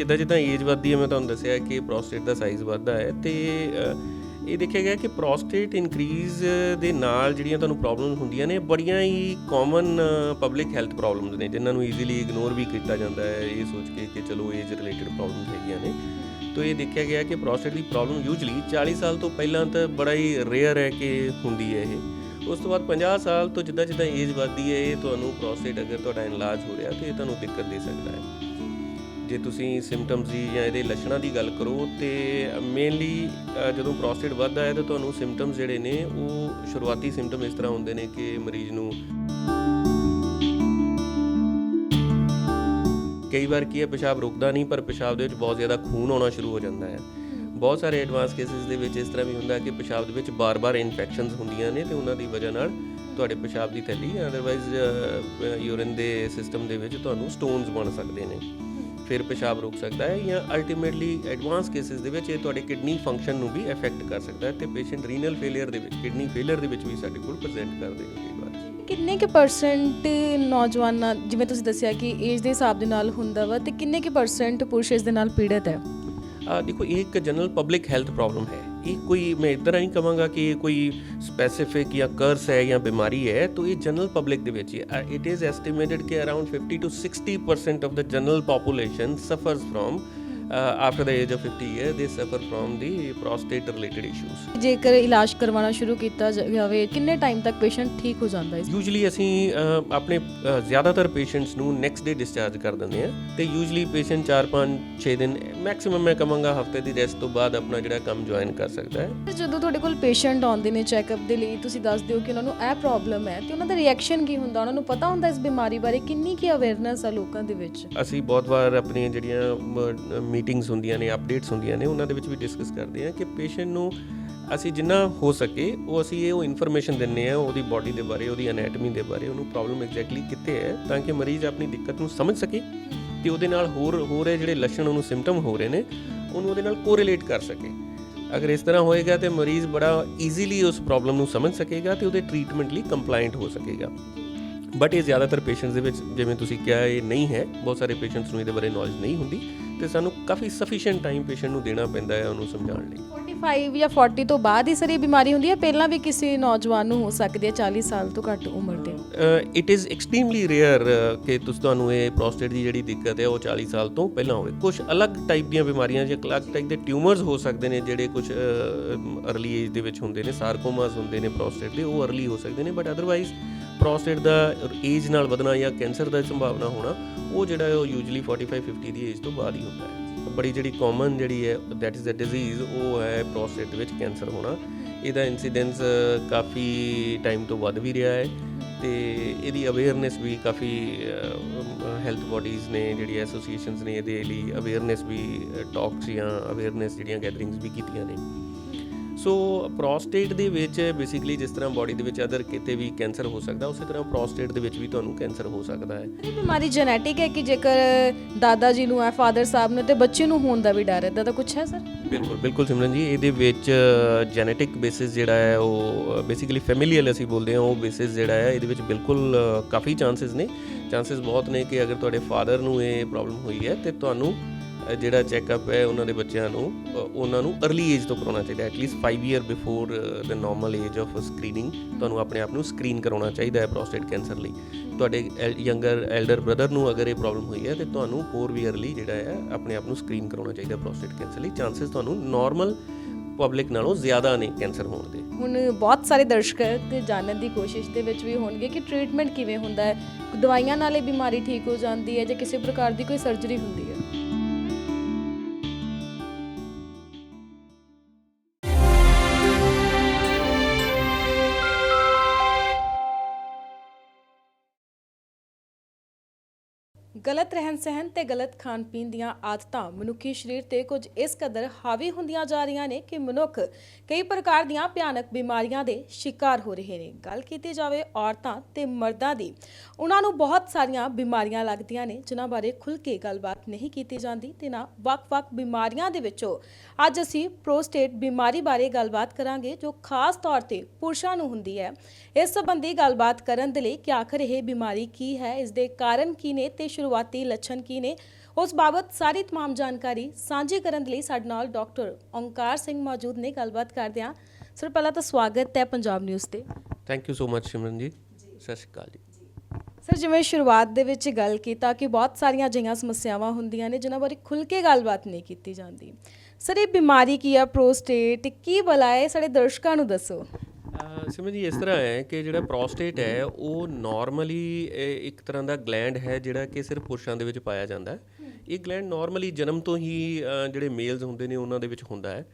ਜਿੱਦਾਂ ਜਿੱਦਾਂ ਏਜ ਵੱਧਦੀ ਹੈ, ਮੈਂ ਤੁਹਾਨੂੰ ਦੱਸਿਆ ਕਿ ਪ੍ਰੋਸਟੇਟ ਦਾ ਸਾਈਜ਼ ਵੱਧਦਾ ਹੈ ਅਤੇ ਇਹ ਦੇਖਿਆ ਗਿਆ ਕਿ ਪ੍ਰੋਸਟੇਟ ਇਨਕਰੀਜ਼ ਦੇ ਨਾਲ ਜਿਹੜੀਆਂ ਤੁਹਾਨੂੰ ਪ੍ਰੋਬਲਮਸ ਹੁੰਦੀਆਂ ਨੇ, ਬੜੀਆਂ ਹੀ ਕਾਮਨ ਪਬਲਿਕ ਹੈਲਥ ਪ੍ਰੋਬਲਮਸ ਨੇ ਜਿਨ੍ਹਾਂ ਨੂੰ ਈਜ਼ੀਲੀ ਇਗਨੋਰ ਵੀ ਕੀਤਾ ਜਾਂਦਾ ਹੈ ਇਹ ਸੋਚ ਕੇ ਕਿ ਚਲੋ ਏਜ ਰਿਲੇਟਡ ਪ੍ਰੋਬਲਮਸ ਹੈਗੀਆਂ ਨੇ। ਤੋ ਇਹ ਦੇਖਿਆ ਗਿਆ ਕਿ ਪ੍ਰੋਸਟੇਟ ਦੀ ਪ੍ਰੋਬਲਮ ਯੂਜਲੀ 40 ਸਾਲ ਤੋਂ ਪਹਿਲਾਂ ਤਾਂ ਬੜਾ ਹੀ ਰੇਅਰ ਹੈ ਕਿ ਹੁੰਦੀ ਹੈ ਇਹ। ਉਸ ਤੋਂ ਬਾਅਦ 50 ਸਾਲ ਤੋਂ ਜਿੱਦਾਂ ਜਿੱਦਾਂ ਏਜ ਵੱਧਦੀ ਹੈ ਇਹ ਤੁਹਾਨੂੰ ਪ੍ਰੋਸਟੇਟ ਅਗਰ ਤੁਹਾਡਾ ਇਲਾਜ ਹੋ ਰਿਹਾ ਤਾਂ ਇਹ ਤੁਹਾਨੂੰ ਦਿੱਕਤ ਦੇ ਸਕਦਾ ਹੈ। ਜੇ ਤੁਸੀਂ ਸਿੰਪਟਮਸ ਦੀ ਜਾਂ ਇਹਦੇ ਲੱਛਣਾਂ ਦੀ ਗੱਲ ਕਰੋ ਤਾਂ ਮੇਨਲੀ ਜਦੋਂ ਪ੍ਰੋਸਟੇਟ ਵੱਧਦਾ ਹੈ ਤਾਂ ਤੁਹਾਨੂੰ ਸਿੰਪਟਮਸ ਜਿਹੜੇ ਨੇ ਉਹ ਸ਼ੁਰੂਆਤੀ ਸਿੰਪਟਮ ਇਸ ਤਰ੍ਹਾਂ ਹੁੰਦੇ ਨੇ ਕਿ ਮਰੀਜ਼ ਨੂੰ ਕਈ ਵਾਰ ਕੀ ਹੈ ਪਿਸ਼ਾਬ ਰੁਕਦਾ ਨਹੀਂ, ਪਰ ਪਿਸ਼ਾਬ ਦੇ ਵਿੱਚ ਬਹੁਤ ਜ਼ਿਆਦਾ ਖੂਨ ਆਉਣਾ ਸ਼ੁਰੂ ਹੋ ਜਾਂਦਾ ਹੈ। ਬਹੁਤ ਸਾਰੇ ਐਡਵਾਂਸ ਕੇਸਿਸ ਦੇ ਵਿੱਚ ਇਸ ਤਰ੍ਹਾਂ ਵੀ ਹੁੰਦਾ ਕਿ ਪਿਸ਼ਾਬ ਦੇ ਵਿੱਚ ਬਾਰ-ਬਾਰ ਇਨਫੈਕਸ਼ਨਸ ਹੁੰਦੀਆਂ ਨੇ ਅਤੇ ਉਹਨਾਂ ਦੀ ਵਜ੍ਹਾ ਨਾਲ ਤੁਹਾਡੇ ਪਿਸ਼ਾਬ ਦੀ ਥੈਲੀ ਅਦਰਵਾਈਜ਼ ਯੂਰਿਨ ਦੇ ਸਿਸਟਮ ਦੇ ਵਿੱਚ ਤੁਹਾਨੂੰ ਸਟੋਨਸ ਬਣ ਸਕਦੇ ਨੇ, ਫਿਰ ਪਿਸ਼ਾਬ ਰੁਕ ਸਕਦਾ ਹੈ ਜਾਂ ਅਲਟੀਮੇਟਲੀ ਐਡਵਾਂਸ ਕੇਸਿਸ ਦੇ ਵਿੱਚ ਇਹ ਤੁਹਾਡੇ ਕਿਡਨੀ ਫੰਕਸ਼ਨ ਨੂੰ ਵੀ ਅਫੈਕਟ ਕਰ ਸਕਦਾ ਹੈ ਅਤੇ ਪੇਸ਼ੈਂਟ ਰੀਨਲ ਫੇਲੀਅਰ ਦੇ ਵਿੱਚ, ਕਿਡਨੀ ਫੇਲੀਅਰ ਦੇ ਵਿੱਚ ਵੀ ਸਾਡੇ ਕੋਲ ਪ੍ਰੈਜ਼ੈਂਟ ਕਰਦੇ ਨੇ ਕਈ ਵਾਰ। ਕਿੰਨੇ ਕੁ ਪਰਸੈਂਟ ਨੌਜਵਾਨਾਂ, ਜਿਵੇਂ ਤੁਸੀਂ ਦੱਸਿਆ ਕਿ ਏਜ ਦੇ ਹਿਸਾਬ ਦੇ ਨਾਲ ਹੁੰਦਾ ਵਾ, ਤੇ ਕਿੰਨੇ ਕੁ ਪਰਸੈਂਟ ਪੁਰਸ਼ ਇਸ ਦੇ ਨਾਲ ਪੀੜਤ ਹੈ? ਦੇਖੋ ਇਹ ਇੱਕ ਜਨਰਲ ਪਬਲਿਕ ਹੈਲਥ ਪ੍ਰੋਬਲਮ ਹੈ। ਇਹ ਕੋਈ ਮੈਂ ਇੱਦਾਂ ਨਹੀਂ ਕਹਾਂਗਾ ਕਿ ਇਹ ਕੋਈ ਸਪੈਸੀਫਿਕ ਜਾਂ ਕਰਸ ਹੈ ਜਾਂ ਬਿਮਾਰੀ ਹੈ, ਤਾਂ ਇਹ ਜਨਰਲ ਪਬਲਿਕ ਦੇ ਵਿੱਚ ਇਟ ਇਜ਼ ਐਸਟੀਮੇਟਡ ਕਿ around 50 to 60% of the general population suffers from after the age of 50 years they suffer from the prostate related issues। ਜੇਕਰ ਇਲਾਜ ਕਰਵਾਉਣਾ ਸ਼ੁਰੂ ਕੀਤਾ ਜਾਵੇ ਕਿੰਨੇ ਟਾਈਮ ਤੱਕ ਪੇਸ਼ੈਂਟ ਠੀਕ ਹੋ ਜਾਂਦਾ ਹੈ? ਯੂਜਲੀ ਅਸੀਂ ਆਪਣੇ ਜ਼ਿਆਦਾਤਰ ਪੇਸ਼ੈਂਟਸ ਨੂੰ ਨੈਕਸਟ ਡੇ ਡਿਸਚਾਰਜ ਕਰ ਦਿੰਦੇ ਹਾਂ ਅਤੇ ਯੂਜਲੀ ਪੇਸ਼ੈਂਟ 4-5-6 ਦਿਨ ਮੈਕਸਿਮਮ ਮੈਂ ਕਹਾਂਗਾ ਹਫਤੇ ਦੀ ਰੈਸਟ ਤੋਂ ਬਾਅਦ ਆਪਣਾ ਜਿਹੜਾ ਕੰਮ ਜੁਆਇਨ ਕਰ ਸਕਦਾ ਹੈ। ਜਦੋਂ ਤੁਹਾਡੇ ਕੋਲ ਪੇਸ਼ੈਂਟ ਆਉਂਦੇ ਨੇ ਚੈੱਕਅਪ ਦੇ ਲਈ, ਤੁਸੀਂ ਦੱਸਦੇ ਹੋ ਕਿ ਉਹਨਾਂ ਨੂੰ ਇਹ ਪ੍ਰੋਬਲਮ ਹੈ ਤੇ ਉਹਨਾਂ ਦਾ ਰਿਐਕਸ਼ਨ ਕੀ ਹੁੰਦਾ, ਉਹਨਾਂ ਨੂੰ ਪਤਾ ਹੁੰਦਾ ਇਸ ਬਿਮਾਰੀ ਬਾਰੇ, ਕਿੰਨੀ ਕੀ ਅਵੇਅਰਨੈਸ ਆ ਲੋਕਾਂ ਦੇ ਵਿੱਚ? ਅਸੀਂ ਬਹੁਤ ਵਾਰ ਆਪਣੀਆਂ ਜਿਹੜੀਆਂ ਮੀਟਿੰਗਸ ਹੁੰਦੀਆਂ ਨੇ, ਅਪਡੇਟਸ ਹੁੰਦੀਆਂ ਨੇ, ਉਹਨਾਂ ਦੇ ਵਿੱਚ ਵੀ ਡਿਸਕਸ ਕਰਦੇ ਹਾਂ ਕਿ ਪੇਸ਼ੈਂਟ ਨੂੰ ਅਸੀਂ ਜਿੰਨਾ ਹੋ ਸਕੇ ਅਸੀਂ ਉਹ ਇਨਫੋਰਮੇਸ਼ਨ ਦਿੰਦੇ ਹਾਂ ਉਹਦੀ ਬਾਡੀ ਦੇ ਬਾਰੇ, ਉਹਦੀ ਅਨੈਟਮੀ ਦੇ ਬਾਰੇ, ਉਹਨੂੰ ਪ੍ਰੋਬਲਮ ਐਗਜ਼ੈਕਟਲੀ ਕਿੱਥੇ ਹੈ, ਤਾਂ ਕਿ ਮਰੀਜ਼ ਆਪਣੀ ਦਿੱਕਤ ਨੂੰ ਸਮਝ ਸਕੇ ਅਤੇ ਉਹਦੇ ਨਾਲ ਹੋ ਰਹੇ ਜਿਹੜੇ ਲੱਛਣ ਉਹਨੂੰ ਸਿੰਪਟਮ ਹੋ ਰਹੇ ਨੇ ਉਹਨੂੰ ਉਹਦੇ ਨਾਲ ਕੋਰਿਲੇਟ ਕਰ ਸਕੇ। ਅਗਰ ਇਸ ਤਰ੍ਹਾਂ ਹੋਏਗਾ ਤਾਂ ਮਰੀਜ਼ ਬੜਾ ਈਜ਼ੀਲੀ ਉਸ ਪ੍ਰੋਬਲਮ ਨੂੰ ਸਮਝ ਸਕੇਗਾ ਅਤੇ ਉਹਦੇ ਟਰੀਟਮੈਂਟ ਲਈ ਕੰਪਲਾਇੰਟ ਹੋ ਸਕੇਗਾ। ਬਟ ਇਹ ਜ਼ਿਆਦਾਤਰ ਪੇਸ਼ੈਂਟਸ ਦੇ ਵਿੱਚ ਜਿਵੇਂ ਤੁਸੀਂ ਕਿਹਾ ਇਹ ਨਹੀਂ ਹੈ, ਬਹੁਤ ਸਾਰੇ ਪੇਸ਼ੈਂਟਸ ਨੂੰ ਇਹਦੇ ਬਾਰੇ ਨੌਲੇਜ ਨਹੀਂ ਹੁੰਦੀ ਅਤੇ ਸਾਨੂੰ ਕਾਫੀ ਸਫੀਸ਼ੀਐਂਟ ਟਾਈਮ ਪੇਸ਼ੈਂਟ ਨੂੰ ਦੇਣਾ ਪੈਂਦਾ ਹੈ ਉਹਨੂੰ ਸਮਝਾਉਣ ਲਈ। 45 ਜਾਂ 40 ਤੋਂ ਬਾਅਦ ਹੀ ਸਰ ਇਹ ਬਿਮਾਰੀ ਹੁੰਦੀ ਹੈ, ਪਹਿਲਾਂ ਵੀ ਕਿਸੇ ਨੌਜਵਾਨ ਨੂੰ ਹੋ ਸਕਦੀ ਹੈ 40 ਸਾਲ ਤੋਂ ਘੱਟ ਉਮਰ ਦੇ? ਇਟ ਇਜ਼ ਐਕਸਟ੍ਰੀਮਲੀ ਰੇਅਰ ਕਿ ਤੁਹਾਨੂੰ ਇਹ ਪ੍ਰੋਸਟੇਟ ਦੀ ਜਿਹੜੀ ਦਿੱਕਤ ਹੈ ਉਹ 40 ਸਾਲ ਤੋਂ ਪਹਿਲਾਂ ਹੋਵੇ। ਕੁਝ ਅਲੱਗ ਟਾਈਪ ਦੀਆਂ ਬਿਮਾਰੀਆਂ ਜਾਂ ਅਲੱਗ ਟਾਈਪ ਦੇ ਟਿਊਮਰਸ ਹੋ ਸਕਦੇ ਨੇ ਜਿਹੜੇ ਕੁਝ ਅਰਲੀ ਏਜ ਦੇ ਵਿੱਚ ਹੁੰਦੇ ਨੇ, ਸਾਰਕੋਮਾਸ ਹੁੰਦੇ ਨੇ ਪ੍ਰੋਸਟੇਟ ਦੇ, ਉਹ ਅਰਲੀ ਹੋ ਸਕਦੇ ਨੇ। But otherwise prostate the age ਨਾਲ ਵਧਣਾ ਜਾਂ ਕੈਂਸਰ ਦਾ ਸੰਭਾਵਨਾ ਹੋਣਾ ਉਹ ਜਿਹੜਾ ਉਹ ਯੂਜਲੀ 45-50 ਦੀ ਏਜ ਤੋਂ ਬਾਅਦ ਹੀ ਹੁੰਦਾ ਹੈ। ਬੜੀ ਜਿਹੜੀ ਕਾਮਨ ਜਿਹੜੀ ਹੈ ਦੈਟ ਇਜ਼ ਅ ਡਿਜ਼ੀਜ਼ ਉਹ ਹੈ ਪ੍ਰੋਸਟੇਟ ਦੇ ਵਿੱਚ ਕੈਂਸਰ ਹੋਣਾ। ਇਹਦਾ ਇਨਸੀਡੈਂਸ ਕਾਫੀ ਟਾਈਮ ਤੋਂ ਵੱਧ ਵੀ ਰਿਹਾ ਹੈ ਅਤੇ ਇਹਦੀ ਅਵੇਅਰਨੈਸ ਵੀ ਕਾਫੀ ਹੈਲਥ ਬੋਡੀਜ਼ ਨੇ, ਜਿਹੜੀਆਂ ਐਸੋਸੀਏਸ਼ਨਸ ਨੇ ਇਹਦੇ ਲਈ ਅਵੇਅਰਨੈਸ ਵੀ ਟਾਕਸ ਜਾਂ ਅਵੇਅਰਨੈਸ ਜਿਹੜੀਆਂ ਗੈਦਰਿੰਗਸ ਵੀ ਕੀਤੀਆਂ ਨੇ। ਸੋ ਪ੍ਰੋਸਟੇਟ ਦੇ ਵਿੱਚ ਬੇਸਿਕਲੀ ਜਿਸ ਤਰ੍ਹਾਂ ਬਾਡੀ ਦੇ ਵਿੱਚ ਅਦਰ ਕਿਤੇ ਵੀ ਕੈਂਸਰ ਹੋ ਸਕਦਾ, ਉਸੇ ਤਰ੍ਹਾਂ ਪ੍ਰੋਸਟੇਟ ਦੇ ਵਿੱਚ ਵੀ ਤੁਹਾਨੂੰ ਕੈਂਸਰ ਹੋ ਸਕਦਾ ਹੈ। ਇਹ ਬਿਮਾਰੀ ਜੈਨੇਟਿਕ ਹੈ ਕਿ ਜੇਕਰ ਦਾਦਾ ਜੀ ਨੂੰ ਹੈ, ਫਾਦਰ ਸਾਹਿਬ ਨੂੰ, ਤੇ ਬੱਚੇ ਨੂੰ ਹੋਣ ਦਾ ਵੀ ਡਰ ਹੈ, ਤਾਂ ਕੁਛ ਹੈ ਸਰ? ਬਿਲਕੁਲ ਸਿਮਰਨ ਜੀ, ਇਹਦੇ ਵਿੱਚ ਜੈਨੇਟਿਕ ਬੇਸਿਸ ਜਿਹੜਾ ਹੈ ਉਹ ਬੇਸਿਕਲੀ ਫੈਮਿਲੀਅਲ ਅਸੀਂ ਬੋਲਦੇ ਹਾਂ ਉਹ ਬੇਸਿਸ ਜਿਹੜਾ ਹੈ ਇਹਦੇ ਵਿੱਚ ਬਿਲਕੁਲ ਕਾਫੀ ਚਾਂਸਸ ਬਹੁਤ ਨੇ ਕਿ ਅਗਰ ਤੁਹਾਡੇ ਫਾਦਰ ਨੂੰ ਇਹ ਪ੍ਰੋਬਲਮ ਹੋਈ ਹੈ ਅਤੇ ਤੁਹਾਨੂੰ ਜਿਹੜਾ ਚੈੱਕਅਪ ਹੈ ਉਹਨਾਂ ਦੇ ਬੱਚਿਆਂ ਨੂੰ ਉਹਨਾਂ ਨੂੰ ਅਰਲੀ ਏਜ ਤੋਂ ਕਰਾਉਣਾ ਚਾਹੀਦਾ। At least 5 years before the normal age of screening ਤੁਹਾਨੂੰ ਆਪਣੇ ਆਪ ਨੂੰ ਸਕਰੀਨ ਕਰਾਉਣਾ ਚਾਹੀਦਾ ਹੈ ਪ੍ਰੋਸਟੇਟ ਕੈਂਸਰ ਲਈ। ਤੁਹਾਡੇ ਐਲਡਰ ਬ੍ਰਦਰ ਨੂੰ ਅਗਰ ਇਹ ਪ੍ਰੋਬਲਮ ਹੋਈ ਹੈ ਤਾਂ ਤੁਹਾਨੂੰ ਹੋਰ ਵੀ ਅਰਲੀ ਜਿਹੜਾ ਹੈ ਆਪਣੇ ਆਪ ਨੂੰ ਸਕਰੀਨ ਕਰਾਉਣਾ ਚਾਹੀਦਾ ਪ੍ਰੋਸਟੇਟ ਕੈਂਸਰ ਲਈ। ਚਾਂਸਸ ਤੁਹਾਨੂੰ ਨਾਰਮਲ ਪਬਲਿਕ ਨਾਲੋਂ ਜ਼ਿਆਦਾ ਨੇ ਕੈਂਸਰ ਹੋਣ ਦੇ। ਹੁਣ ਬਹੁਤ ਸਾਰੇ ਦਰਸ਼ਕ ਜਾਣਨ ਦੀ ਕੋਸ਼ਿਸ਼ ਦੇ ਵਿੱਚ ਵੀ ਹੋਣਗੇ ਕਿ ਟ੍ਰੀਟਮੈਂਟ ਕਿਵੇਂ ਹੁੰਦਾ ਹੈ, ਦਵਾਈਆਂ ਨਾਲ ਇਹ ਬਿਮਾਰੀ ਠੀਕ ਹੋ ਜਾਂਦੀ ਹੈ ਜਾਂ ਕਿਸੇ ਪ੍ਰਕਾਰ ਦੀ ਕੋਈ ਸਰਜਰੀ ਹੁੰਦੀ ਹੈ? ਗਲਤ ਰਹਿਣ ਸਹਿਣ ਤੇ ਗਲਤ ਖਾਣ ਪੀਣ ਦੀਆਂ ਆਦਤਾਂ ਮਨੁੱਖੀ ਸਰੀਰ ਤੇ ਕੁਝ ਇਸ ਕਦਰ ਹਾਵੀ ਹੁੰਦੀਆਂ ਜਾ ਰਹੀਆਂ ਨੇ ਕਿ ਮਨੁੱਖ ਕਈ ਪ੍ਰਕਾਰ ਦੀਆਂ ਭਿਆਨਕ ਬਿਮਾਰੀਆਂ ਦੇ ਸ਼ਿਕਾਰ ਹੋ ਰਹੇ ਨੇ। ਗੱਲ ਕੀਤੀ ਜਾਵੇ ਔਰਤਾਂ ਤੇ ਮਰਦਾਂ ਦੀ, ਉਹਨਾਂ ਨੂੰ ਬਹੁਤ ਸਾਰੀਆਂ ਬਿਮਾਰੀਆਂ ਲੱਗਦੀਆਂ ਨੇ ਜਿਨ੍ਹਾਂ ਬਾਰੇ ਖੁੱਲ੍ਹ ਕੇ ਗੱਲਬਾਤ ਨਹੀਂ ਕੀਤੀ ਜਾਂਦੀ ਤੇ ਨਾ ਵੱਖ-ਵੱਖ ਬਿਮਾਰੀਆਂ ਦੇ ਵਿੱਚੋਂ ਅੱਜ ਅਸੀਂ ਪ੍ਰੋਸਟੇਟ ਬਿਮਾਰੀ ਬਾਰੇ ਗੱਲਬਾਤ ਕਰਾਂਗੇ ਜੋ ਖਾਸ ਤੌਰ ਤੇ ਪੁਰਸ਼ਾਂ ਨੂੰ ਹੁੰਦੀ ਹੈ। ਇਸ ਸੰਬੰਧੀ ਗੱਲਬਾਤ ਕਰਨ ਦੇ ਲਈ ਕਿ ਆਖਰ ਇਹ ਬਿਮਾਰੀ ਕੀ ਹੈ, ਇਸ ਦੇ ਕਾਰਨ ਕੀ ਨੇ ਤੇ ਸ਼ੁਰੂਆਤੀ ਲੱਛਣ ਕੀ ਨੇ, ਉਸ ਬਾਬਤ ਸਾਰੀ तमाम ਜਾਣਕਾਰੀ ਸਾਂਝੀ ਕਰਨ ਲਈ ਸਾਡੇ ਨਾਲ ਡਾਕਟਰ ਓਂਕਾਰ ਸਿੰਘ ਮੌਜੂਦ ਨੇ। ਗੱਲਬਾਤ ਕਰਦੇ ਹਾਂ। ਸਰ, ਪਹਿਲਾਂ ਤਾਂ ਸਵਾਗਤ ਹੈ ਪੰਜਾਬ ਨਿਊਜ਼ ਤੇ। ਥੈਂਕ ਯੂ ਸੋ ਮਚ ਸਿਮਰਨ ਜੀ। ਸਤਿ ਸ਼੍ਰੀ ਅਕਾਲ ਜੀ। ਸਰ, ਜਿਵੇਂ ਸ਼ੁਰੂਆਤ ਦੇ ਵਿੱਚ ਗੱਲ ਕੀਤਾ ਕਿ ਬਹੁਤ ਸਾਰੀਆਂ ਅਜਿਹੀਆਂ ਸਮੱਸਿਆਵਾਂ ਹੁੰਦੀਆਂ ਨੇ ਜਿਨ੍ਹਾਂ ਬਾਰੇ ਖੁੱਲ੍ਹ ਕੇ ਗੱਲਬਾਤ ਨਹੀਂ ਕੀਤੀ ਜਾਂਦੀ। ਸਰ, ਇਹ ਬਿਮਾਰੀ ਕੀ ਆ, ਪ੍ਰੋਸਟੇਟ ਕੀ ਬਲਾ ਹੈ, ਸਾਡੇ ਦਰਸ਼ਕਾਂ ਨੂੰ ਦੱਸੋ। ਸਿਮਰਨ ਜੀ, ਇਸ ਤਰ੍ਹਾਂ ਹੈ ਕਿ ਜਿਹੜਾ ਪ੍ਰੋਸਟੇਟ ਹੈ ਉਹ ਨਾਰਮਲੀ ਇੱਕ ਤਰ੍ਹਾਂ ਦਾ ਗਲੈਂਡ ਹੈ ਜਿਹੜਾ ਕਿ ਸਿਰਫ ਪੁਰਸ਼ਾਂ ਦੇ ਵਿੱਚ ਪਾਇਆ ਜਾਂਦਾ ਹੈ। ਇਹ ਗਲੈਂਡ ਨਾਰਮਲੀ ਜਨਮ ਤੋਂ ਹੀ ਜਿਹੜੇ ਮੇਲਸ ਹੁੰਦੇ ਨੇ ਉਹਨਾਂ ਦੇ ਵਿੱਚ ਹੁੰਦਾ ਹੈ।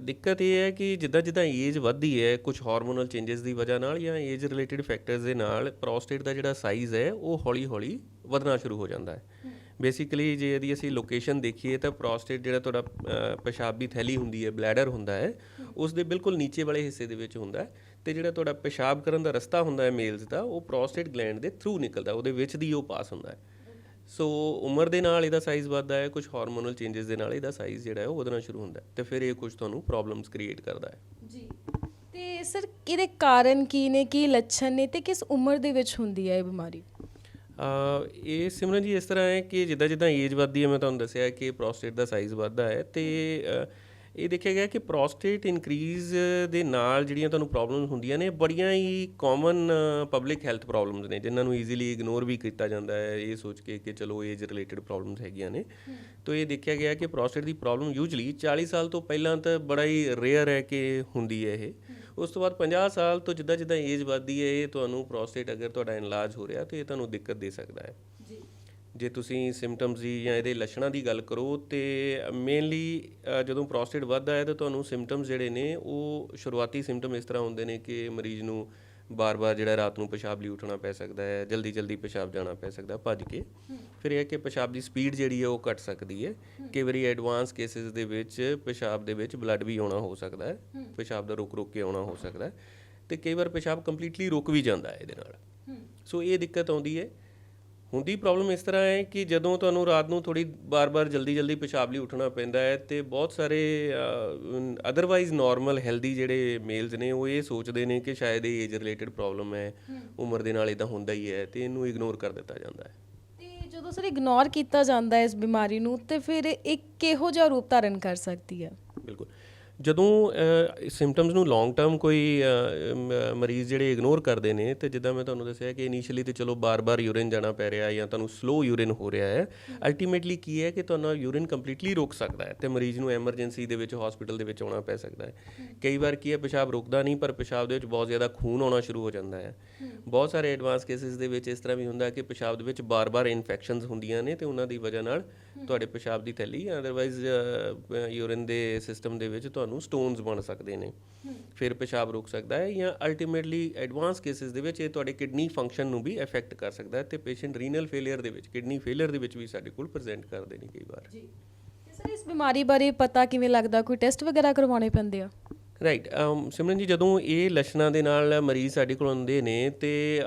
ਦਿੱਕਤ ਇਹ ਹੈ ਕਿ ਜਿੱਦਾਂ ਜਿੱਦਾਂ ਏਜ ਵੱਧਦੀ ਹੈ, ਕੁਝ ਹਾਰਮੋਨਲ ਚੇਂਜਸ ਦੀ ਵਜ੍ਹਾ ਨਾਲ ਜਾਂ ਏਜ ਰਿਲੇਟਡ ਫੈਕਟਰਸ ਦੇ ਨਾਲ ਪ੍ਰੋਸਟੇਟ ਦਾ ਜਿਹੜਾ ਸਾਈਜ਼ ਹੈ ਉਹ ਹੌਲੀ ਹੌਲੀ ਵਧਣਾ ਸ਼ੁਰੂ ਹੋ ਜਾਂਦਾ ਹੈ। ਬੇਸਿਕਲੀ ਜੇ ਇਹਦੀ ਅਸੀਂ ਲੋਕੇਸ਼ਨ ਦੇਖੀਏ ਤਾਂ ਪ੍ਰੋਸਟੇਟ ਜਿਹੜਾ ਤੁਹਾਡਾ ਪਿਸ਼ਾਬੀ ਥੈਲੀ ਹੁੰਦੀ ਹੈ, ਬਲੈਡਰ ਹੁੰਦਾ ਹੈ, ਉਸ ਦੇ ਬਿਲਕੁਲ ਨੀਚੇ ਵਾਲੇ ਹਿੱਸੇ ਦੇ ਵਿੱਚ ਹੁੰਦਾ ਹੈ। ਅਤੇ ਜਿਹੜਾ ਤੁਹਾਡਾ ਪਿਸ਼ਾਬ ਕਰਨ ਦਾ ਰਸਤਾ ਹੁੰਦਾ ਹੈ ਮੇਲਸ ਦਾ, ਉਹ ਪ੍ਰੋਸਟੇਟ ਗਲੈਂਡ ਦੇ ਥਰੂ ਨਿਕਲਦਾ, ਉਹਦੇ ਵਿੱਚ ਦੀ ਉਹ ਪਾਸ ਹੁੰਦਾ ਹੈ। ਸੋ ਉਮਰ ਦੇ ਨਾਲ ਇਹਦਾ ਸਾਈਜ਼ ਵੱਧਦਾ ਹੈ, ਕੁਝ ਹਾਰਮੋਨਲ ਚੇਂਜਸ ਦੇ ਨਾਲ ਇਹਦਾ ਸਾਈਜ਼ ਜਿਹੜਾ ਹੈ ਉਹ ਵਧਣਾ ਸ਼ੁਰੂ ਹੁੰਦਾ ਅਤੇ ਫਿਰ ਇਹ ਕੁਝ ਤੁਹਾਨੂੰ ਪ੍ਰੋਬਲਮਸ ਕ੍ਰੀਏਟ ਕਰਦਾ ਹੈ ਜੀ। ਅਤੇ ਸਰ, ਇਹਦੇ ਕਾਰਨ ਕੀ ਨੇ, ਕੀ ਲੱਛਣ ਨੇ ਅਤੇ ਕਿਸ ਉਮਰ ਦੇ ਵਿੱਚ ਹੁੰਦੀ ਹੈ ਇਹ ਬਿਮਾਰੀ? ਇਹ ਸਿਮਰਨ ਜੀ ਇਸ ਤਰ੍ਹਾਂ ਹੈ ਕਿ ਜਿੱਦਾਂ ਜਿੱਦਾਂ ਏਜ ਵੱਧਦੀ ਹੈ, ਮੈਂ ਤੁਹਾਨੂੰ ਦੱਸਿਆ ਕਿ ਪ੍ਰੋਸਟੇਟ ਦਾ ਸਾਈਜ਼ ਵੱਧਦਾ ਹੈ ਅਤੇ ਇਹ ਦੇਖਿਆ ਗਿਆ ਕਿ ਪ੍ਰੋਸਟੇਟ ਇਨਕਰੀਜ਼ ਦੇ ਨਾਲ ਜਿਹੜੀਆਂ ਤੁਹਾਨੂੰ ਪ੍ਰੋਬਲਮਸ ਹੁੰਦੀਆਂ ਨੇ, ਬੜੀਆਂ ਹੀ ਕਾਮਨ ਪਬਲਿਕ ਹੈਲਥ ਪ੍ਰੋਬਲਮਸ ਨੇ ਜਿਨ੍ਹਾਂ ਨੂੰ ਈਜ਼ੀਲੀ ਇਗਨੋਰ ਵੀ ਕੀਤਾ ਜਾਂਦਾ ਹੈ ਇਹ ਸੋਚ ਕੇ ਕਿ ਚਲੋ ਏਜ ਰਿਲੇਟਡ ਪ੍ਰੋਬਲਮਸ ਹੈਗੀਆਂ ਨੇ। ਤਾਂ ਇਹ ਦੇਖਿਆ ਗਿਆ ਕਿ ਪ੍ਰੋਸਟੇਟ ਦੀ ਪ੍ਰੋਬਲਮ ਯੂਜਲੀ 40 ਸਾਲ ਤੋਂ ਪਹਿਲਾਂ ਤਾਂ ਬੜਾ ਹੀ ਰੇਅਰ ਹੈ ਕਿ ਹੁੰਦੀ ਹੈ ਇਹ। ਉਸ ਤੋਂ ਬਾਅਦ 50 ਸਾਲ ਤੋਂ ਜਿੱਦਾਂ ਜਿੱਦਾਂ ਏਜ ਵੱਧਦੀ ਹੈ ਇਹ ਤੁਹਾਨੂੰ ਪ੍ਰੋਸਟੇਟ ਅਗਰ ਤੁਹਾਡਾ ਇਨਲਾਜ ਹੋ ਰਿਹਾ ਤਾਂ ਇਹ ਤੁਹਾਨੂੰ ਦਿੱਕਤ ਦੇ ਸਕਦਾ ਹੈ। ਜੇ ਤੁਸੀਂ ਸਿੰਪਟਮਸ ਦੀ ਜਾਂ ਇਹਦੇ ਲੱਛਣਾਂ ਦੀ ਗੱਲ ਕਰੋ ਤਾਂ ਮੇਨਲੀ ਜਦੋਂ ਪ੍ਰੋਸਟੇਟ ਵੱਧਦਾ ਹੈ ਤਾਂ ਤੁਹਾਨੂੰ ਸਿੰਪਟਮਸ ਜਿਹੜੇ ਨੇ ਉਹ ਸ਼ੁਰੂਆਤੀ ਸਿੰਪਟਮ ਇਸ ਤਰ੍ਹਾਂ ਹੁੰਦੇ ਨੇ ਕਿ ਮਰੀਜ਼ ਨੂੰ ਬਾਰ-ਬਾਰ ਜਿਹੜਾ ਰਾਤ ਨੂੰ ਪਿਸ਼ਾਬ ਲਈ ਉੱਠਣਾ ਪੈ ਸਕਦਾ ਹੈ, ਜਲਦੀ ਜਲਦੀ ਪਿਸ਼ਾਬ ਜਾਣਾ ਪੈ ਸਕਦਾ ਭੱਜ ਕੇ। ਫਿਰ ਇਹ ਕਿ ਪਿਸ਼ਾਬ ਦੀ ਸਪੀਡ ਜਿਹੜੀ ਹੈ ਉਹ ਘੱਟ ਸਕਦੀ ਹੈ। ਕਈ ਵਾਰੀ ਐਡਵਾਂਸ ਕੇਸਿਸ ਦੇ ਵਿੱਚ ਪਿਸ਼ਾਬ ਦੇ ਵਿੱਚ ਬਲੱਡ ਵੀ ਆਉਣਾ ਹੋ ਸਕਦਾ ਹੈ, ਪਿਸ਼ਾਬ ਦਾ ਰੁਕ ਰੁਕ ਕੇ ਆਉਣਾ ਹੋ ਸਕਦਾ ਹੈ ਅਤੇ ਕਈ ਵਾਰ ਪਿਸ਼ਾਬ ਕੰਪਲੀਟਲੀ ਰੁਕ ਵੀ ਜਾਂਦਾ ਹੈ ਇਹਦੇ ਨਾਲ। ਸੋ ਇਹ ਦਿੱਕਤ ਆਉਂਦੀ ਹੈ। ਹੁੰਦੀ ਪ੍ਰੋਬਲਮ ਇਸ ਤਰ੍ਹਾਂ ਹੈ ਕਿ ਜਦੋਂ ਤੁਹਾਨੂੰ ਰਾਤ ਨੂੰ ਥੋੜ੍ਹੀ ਬਾਰ-ਬਾਰ ਜਲਦੀ ਪਿਸ਼ਾਬ ਲਈ ਉੱਠਣਾ ਪੈਂਦਾ ਹੈ ਅਤੇ ਬਹੁਤ ਸਾਰੇ ਅਦਰਵਾਈਜ਼ ਨਾਰਮਲ ਹੈਲਦੀ ਜਿਹੜੇ ਮੇਲਸ ਨੇ ਉਹ ਇਹ ਸੋਚਦੇ ਨੇ ਕਿ ਸ਼ਾਇਦ ਇਹ ਏਜ ਰਿਲੇਟਡ ਪ੍ਰੋਬਲਮ ਹੈ, ਉਮਰ ਦੇ ਨਾਲ ਇੱਦਾਂ ਹੁੰਦਾ ਹੀ ਹੈ ਅਤੇ ਇਹਨੂੰ ਇਗਨੋਰ ਕਰ ਦਿੱਤਾ ਜਾਂਦਾ ਹੈ। ਅਤੇ ਜਦੋਂ ਸਰ ਇਗਨੋਰ ਕੀਤਾ ਜਾਂਦਾ ਹੈ ਇਸ ਬਿਮਾਰੀ ਨੂੰ ਤਾਂ ਫਿਰ ਇਹ ਕਿਹੋ ਜਿਹਾ ਰੂਪ ਧਾਰਨ ਕਰ ਸਕਦੀ ਹੈ? ਬਿਲਕੁਲ, ਜਦੋਂ ਸਿੰਪਟਮਸ ਨੂੰ ਲੌਂਗ ਟਰਮ ਕੋਈ ਮਰੀਜ਼ ਜਿਹੜੇ ਇਗਨੋਰ ਕਰਦੇ ਨੇ ਅਤੇ ਜਿੱਦਾਂ ਮੈਂ ਤੁਹਾਨੂੰ ਦੱਸਿਆ ਕਿ ਇਨੀਸ਼ੀਅਲੀ ਤਾਂ ਚਲੋ ਬਾਰ-ਬਾਰ ਯੂਰਿਨ ਜਾਣਾ ਪੈ ਰਿਹਾ ਜਾਂ ਤੁਹਾਨੂੰ ਸਲੋ ਯੂਰਿਨ ਹੋ ਰਿਹਾ ਹੈ, ਅਲਟੀਮੇਟਲੀ ਕੀ ਹੈ ਕਿ ਤੁਹਾਨੂੰ ਯੂਰਿਨ ਕੰਪਲੀਟਲੀ ਰੁਕ ਸਕਦਾ ਹੈ ਅਤੇ ਮਰੀਜ਼ ਨੂੰ ਐਮਰਜੈਂਸੀ ਦੇ ਵਿੱਚ ਹਸਪੀਟਲ ਦੇ ਵਿੱਚ ਆਉਣਾ ਪੈ ਸਕਦਾ ਹੈ। ਕਈ ਵਾਰ ਕੀ ਹੈ ਪਿਸ਼ਾਬ ਰੁਕਦਾ ਨਹੀਂ ਪਰ ਪਿਸ਼ਾਬ ਦੇ ਵਿੱਚ ਬਹੁਤ ਜ਼ਿਆਦਾ ਖੂਨ ਆਉਣਾ ਸ਼ੁਰੂ ਹੋ ਜਾਂਦਾ ਹੈ। ਬਹੁਤ ਸਾਰੇ ਐਡਵਾਂਸ ਕੇਸਿਸ ਦੇ ਵਿੱਚ ਇਸ ਤਰ੍ਹਾਂ ਵੀ ਹੁੰਦਾ ਕਿ ਪਿਸ਼ਾਬ ਦੇ ਵਿੱਚ ਬਾਰ-ਬਾਰ ਇਨਫੈਕਸ਼ਨਸ ਹੁੰਦੀਆਂ ਨੇ ਅਤੇ ਉਹਨਾਂ ਦੀ ਵਜ੍ਹਾ ਨਾਲ ਤੁਹਾਡੇ ਪਿਸ਼ਾਬ ਦੀ ਥੈਲੀ ਜਾਂ ਅਦਰਵਾਈਜ਼ ਯੂਰਿਨ ਦੇ ਸਿਸਟਮ ਦੇ ਵਿੱਚ ਤੁਹਾਨੂੰ ਸਟੋਨਸ ਬਣ ਸਕਦੇ ਨੇ, ਫਿਰ ਪਿਸ਼ਾਬ ਰੁਕ ਸਕਦਾ ਹੈ ਜਾਂ ਅਲਟੀਮੇਟਲੀ ਐਡਵਾਂਸ ਕੇਸਿਸ ਦੇ ਵਿੱਚ ਇਹ ਤੁਹਾਡੇ ਕਿਡਨੀ ਫੰਕਸ਼ਨ ਨੂੰ ਵੀ ਅਫੈਕਟ ਕਰ ਸਕਦਾ ਹੈ ਅਤੇ ਪੇਸ਼ੈਂਟ ਰੀਨਲ ਫੇਲੀਅਰ ਦੇ ਵਿੱਚ, ਕਿਡਨੀ ਫੇਲੀਅਰ ਦੇ ਵਿੱਚ ਵੀ ਸਾਡੇ ਕੋਲ ਪ੍ਰੈਜ਼ੈਂਟ ਕਰਦੇ ਨੇ ਕਈ ਵਾਰ। ਜੀ, ਸਰ ਇਸ ਬਿਮਾਰੀ ਬਾਰੇ ਪਤਾ ਕਿਵੇਂ ਲੱਗਦਾ? ਕੋਈ ਟੈਸਟ ਵਗੈਰਾ ਕਰਵਾਉਣੇ ਪੈਂਦੇ ਆ? ਰਾਈਟ, ਸਿਮਰਨ ਜੀ, ਜਦੋਂ ਇਹ ਲੱਛਣਾਂ ਦੇ ਨਾਲ ਮਰੀਜ਼ ਸਾਡੇ ਕੋਲ ਆਉਂਦੇ ਨੇ ਅਤੇ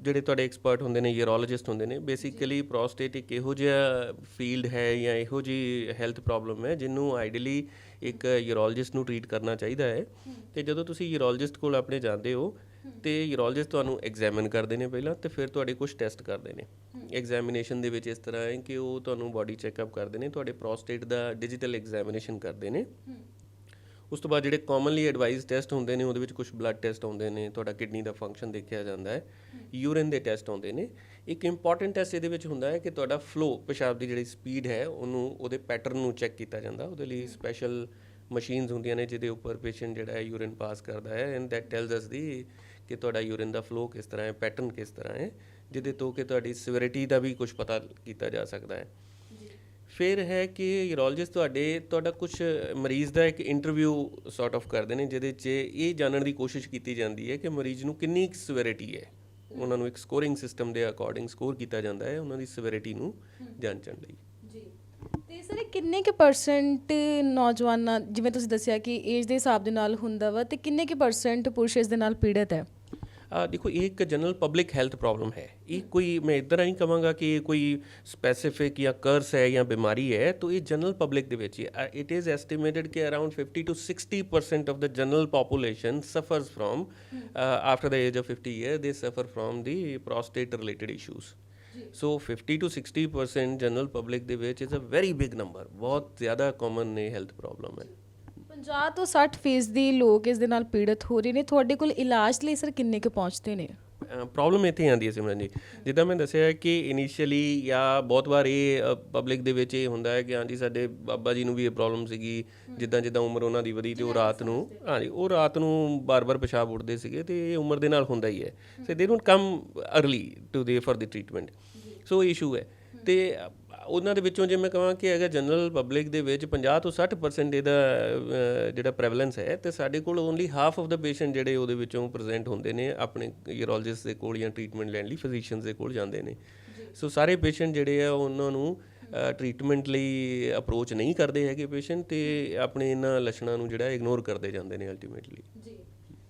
ਜਿਹੜੇ ਤੁਹਾਡੇ ਐਕਸਪਰਟ ਹੁੰਦੇ ਨੇ, ਯੂਰੋਲੋਜਿਸਟ ਹੁੰਦੇ ਨੇ, ਬੇਸਿਕਲੀ ਪ੍ਰੋਸਟੇਟ ਇੱਕ ਇਹੋ ਜਿਹਾ ਫੀਲਡ ਹੈ ਜਾਂ ਇਹੋ ਜਿਹੀ ਹੈਲਥ ਪ੍ਰੋਬਲਮ ਹੈ ਜਿਹਨੂੰ ਆਈਡੀਅਲੀ ਇੱਕ ਯੂਰੋਲੋਜਿਸਟ ਨੂੰ ਟਰੀਟ ਕਰਨਾ ਚਾਹੀਦਾ ਹੈ। ਅਤੇ ਜਦੋਂ ਤੁਸੀਂ ਯੂਰੋਲੋਜਿਸਟ ਕੋਲ ਆਪਣੇ ਜਾਂਦੇ ਹੋ ਅਤੇ ਯੂਰੋਲੋਜਿਸਟ ਤੁਹਾਨੂੰ ਐਗਜ਼ਾਮਿਨ ਕਰਦੇ ਨੇ ਪਹਿਲਾਂ ਅਤੇ ਫਿਰ ਤੁਹਾਡੇ ਕੁਝ ਟੈਸਟ ਕਰਦੇ ਨੇ। ਐਗਜ਼ਾਮੀਨੇਸ਼ਨ ਦੇ ਵਿੱਚ ਇਸ ਤਰ੍ਹਾਂ ਹੈ ਕਿ ਉਹ ਤੁਹਾਨੂੰ ਬਾਡੀ ਚੈੱਕਅਪ ਕਰਦੇ ਨੇ, ਤੁਹਾਡੇ ਪ੍ਰੋਸਟੇਟ ਦਾ ਡਿਜੀਟਲ ਐਗਜ਼ਾਮੀਨੇਸ਼ਨ ਕਰਦੇ ਨੇ। ਉਸ ਤੋਂ ਬਾਅਦ ਜਿਹੜੇ ਕਾਮਨਲੀ ਐਡਵਾਈਜ਼ ਟੈਸਟ ਹੁੰਦੇ ਨੇ ਉਹਦੇ ਵਿੱਚ ਕੁਝ ਬਲੱਡ ਟੈਸਟ ਆਉਂਦੇ ਨੇ, ਤੁਹਾਡਾ ਕਿਡਨੀ ਦਾ ਫੰਕਸ਼ਨ ਦੇਖਿਆ ਜਾਂਦਾ ਹੈ, ਯੂਰਿਨ ਦੇ ਟੈਸਟ ਆਉਂਦੇ ਨੇ। ਇੱਕ ਇੰਪੋਰਟੈਂਟ ਟੈਸਟ ਇਹਦੇ ਵਿੱਚ ਹੁੰਦਾ ਹੈ ਕਿ ਤੁਹਾਡਾ ਫਲੋ, ਪਿਸ਼ਾਬ ਦੀ ਜਿਹੜੀ ਸਪੀਡ ਹੈ ਉਹਨੂੰ, ਉਹਦੇ ਪੈਟਰਨ ਨੂੰ ਚੈੱਕ ਕੀਤਾ ਜਾਂਦਾ। ਉਹਦੇ ਲਈ ਸਪੈਸ਼ਲ ਮਸ਼ੀਨਸ ਹੁੰਦੀਆਂ ਨੇ ਜਿਹਦੇ ਉੱਪਰ ਪੇਸ਼ੈਂਟ ਜਿਹੜਾ ਹੈ ਯੂਰਿਨ ਪਾਸ ਕਰਦਾ ਹੈ ਐਂਡ ਦੈਟ ਟੈਲਸ ਅਸ ਦੀ ਕਿ ਤੁਹਾਡਾ ਯੂਰਿਨ ਦਾ ਫਲੋ ਕਿਸ ਤਰ੍ਹਾਂ ਹੈ, ਪੈਟਰਨ ਕਿਸ ਤਰ੍ਹਾਂ ਹੈ, ਜਿਹਦੇ ਤੋਂ ਕਿ ਤੁਹਾਡੀ ਸਿਵਰਿਟੀ ਦਾ ਵੀ ਕੁਝ ਪਤਾ ਕੀਤਾ ਜਾ ਸਕਦਾ ਹੈ। ਫਿਰ ਹੈ ਕਿ ਯੂਰੋਲੋਜਿਸਟ ਤੁਹਾਡਾ ਕੁਝ ਮਰੀਜ਼ ਦਾ ਇੱਕ ਇੰਟਰਵਿਊ ਸੌਰਟ ਆਫ ਕਰਦੇ ਨੇ ਜਿਹਦੇ 'ਚ ਇਹ ਜਾਣਨ ਦੀ ਕੋਸ਼ਿਸ਼ ਕੀਤੀ ਜਾਂਦੀ ਹੈ ਕਿ ਮਰੀਜ਼ ਨੂੰ ਕਿੰਨੀ ਕੁ ਸਿਵਰਿਟੀ ਹੈ। ਉਹਨਾਂ ਨੂੰ ਇੱਕ ਸਕੋਰਿੰਗ ਸਿਸਟਮ ਦੇ ਅਕੋਰਡਿੰਗ ਸਕੋਰ ਕੀਤਾ ਜਾਂਦਾ ਹੈ ਉਹਨਾਂ ਦੀ ਸਿਵਰਿਟੀ ਨੂੰ ਜਾਂਚਣ ਲਈ। ਜੀ, ਤੇ ਸਰ ਕਿੰਨੇ ਕੁ ਪਰਸੈਂਟ ਨੌਜਵਾਨਾਂ, ਜਿਵੇਂ ਤੁਸੀਂ ਦੱਸਿਆ ਕਿ ਏਜ ਦੇ ਹਿਸਾਬ ਦੇ ਨਾਲ ਹੁੰਦਾ ਵਾ, ਤੇ ਕਿੰਨੇ ਕੁ ਪਰਸੈਂਟ ਪੁਰਸ਼ ਇਸ ਦੇ ਨਾਲ ਪੀੜਤ ਹੈ? ਦੇਖੋ, ਇਹ ਇੱਕ ਜਨਰਲ ਪਬਲਿਕ ਹੈਲਥ ਪ੍ਰੋਬਲਮ ਹੈ। ਇਹ ਕੋਈ, ਮੈਂ ਇੱਧਰ ਨਹੀਂ ਕਹਾਂਗਾ ਕਿ ਇਹ ਕੋਈ ਸਪੈਸੀਫਿਕ ਜਾਂ ਕਰਸ ਹੈ ਜਾਂ ਬਿਮਾਰੀ ਹੈ, ਤਾਂ ਇਹ ਜਨਰਲ ਪਬਲਿਕ ਦੇ ਵਿੱਚ ਹੀ ਇਟ ਇਜ਼ ਐਸਟੀਮੇਟਡ ਕਿ around 50 to 60% of the general population suffers from after the age of 50 year, they suffer from the prostate related issues. So 50 to 60% general public ਦੇ ਵਿੱਚ is a very big number, ਬਹੁਤ ਜ਼ਿਆਦਾ common ਨੇ health problem ਹੈ। 50 ਤੋਂ 60% ਲੋਕ ਇਸ ਦੇ ਨਾਲ ਪੀੜਤ ਹੋ ਰਹੇ ਨੇ। ਤੁਹਾਡੇ ਕੋਲ ਇਲਾਜ ਲਈ ਸਰ ਕਿੰਨੇ ਕੁ ਪਹੁੰਚਦੇ ਨੇ? ਪ੍ਰੋਬਲਮ ਇੱਥੇ ਆਉਂਦੀ ਹੈ ਸਿਮਰਨ ਜੀ, ਜਿੱਦਾਂ ਮੈਂ ਦੱਸਿਆ ਕਿ ਇਨੀਸ਼ੀਅਲੀ ਜਾਂ ਬਹੁਤ ਵਾਰ ਇਹ ਪਬਲਿਕ ਦੇ ਵਿੱਚ ਇਹ ਹੁੰਦਾ ਹੈ ਕਿ ਹਾਂਜੀ ਸਾਡੇ ਬਾਬਾ ਜੀ ਨੂੰ ਵੀ ਇਹ ਪ੍ਰੋਬਲਮ ਸੀਗੀ, ਜਿੱਦਾਂ ਜਿੱਦਾਂ ਉਮਰ ਉਹਨਾਂ ਦੀ ਵਧੀ ਤੇ ਉਹ ਰਾਤ ਨੂੰ ਉਹ ਰਾਤ ਨੂੰ ਬਾਰ-ਬਾਰ ਪਿਸ਼ਾਬ ਉੱਠਦੇ ਸੀਗੇ, ਤੇ ਇਹ ਉਮਰ ਦੇ ਨਾਲ ਹੁੰਦਾ ਹੀ ਹੈ। ਸੋ ਦੇ ਡੋਂਟ ਕਮ ਅਰਲੀ ਟੂ ਦੇ for the treatment. So issue ਹੈ। ਤੇ ਉਹਨਾਂ ਦੇ ਵਿੱਚੋਂ ਜੇ ਮੈਂ ਕਹਾਂ ਕਿ ਅਗਰ ਜਨਰਲ ਪਬਲਿਕ ਦੇ ਵਿੱਚ 50 ਤੋਂ 60% ਇਹਦਾ ਜਿਹੜਾ ਪ੍ਰੈਵਲੈਂਸ ਹੈ, ਤੇ ਸਾਡੇ ਕੋਲ only half of the patient ਜਿਹੜੇ ਉਹਦੇ ਵਿੱਚੋਂ ਪ੍ਰੈਜ਼ੈਂਟ ਹੁੰਦੇ ਨੇ ਆਪਣੇ ਯੂਰੋਲੋਜਿਸਟ ਦੇ ਕੋਲ ਜਾਂ ਟ੍ਰੀਟਮੈਂਟ ਲੈਣ ਲਈ ਫਿਜ਼ੀਸ਼ੀਅਨਸ ਦੇ ਕੋਲ ਜਾਂਦੇ ਨੇ। ਸੋ ਸਾਰੇ ਪੇਸ਼ੈਂਟ ਜਿਹੜੇ ਆ ਉਹਨਾਂ ਨੂੰ ਟ੍ਰੀਟਮੈਂਟ ਲਈ ਅਪਰੋਚ ਨਹੀਂ ਕਰਦੇ ਹੈਗੇ ਪੇਸ਼ੈਂਟ, ਤੇ ਆਪਣੇ ਇਹਨਾਂ ਲੱਛਣਾਂ ਨੂੰ ਜਿਹੜਾ ਇਗਨੋਰ ਕਰਦੇ ਜਾਂਦੇ ਨੇ ਅਲਟੀਮੇਟਲੀ। ਜੀ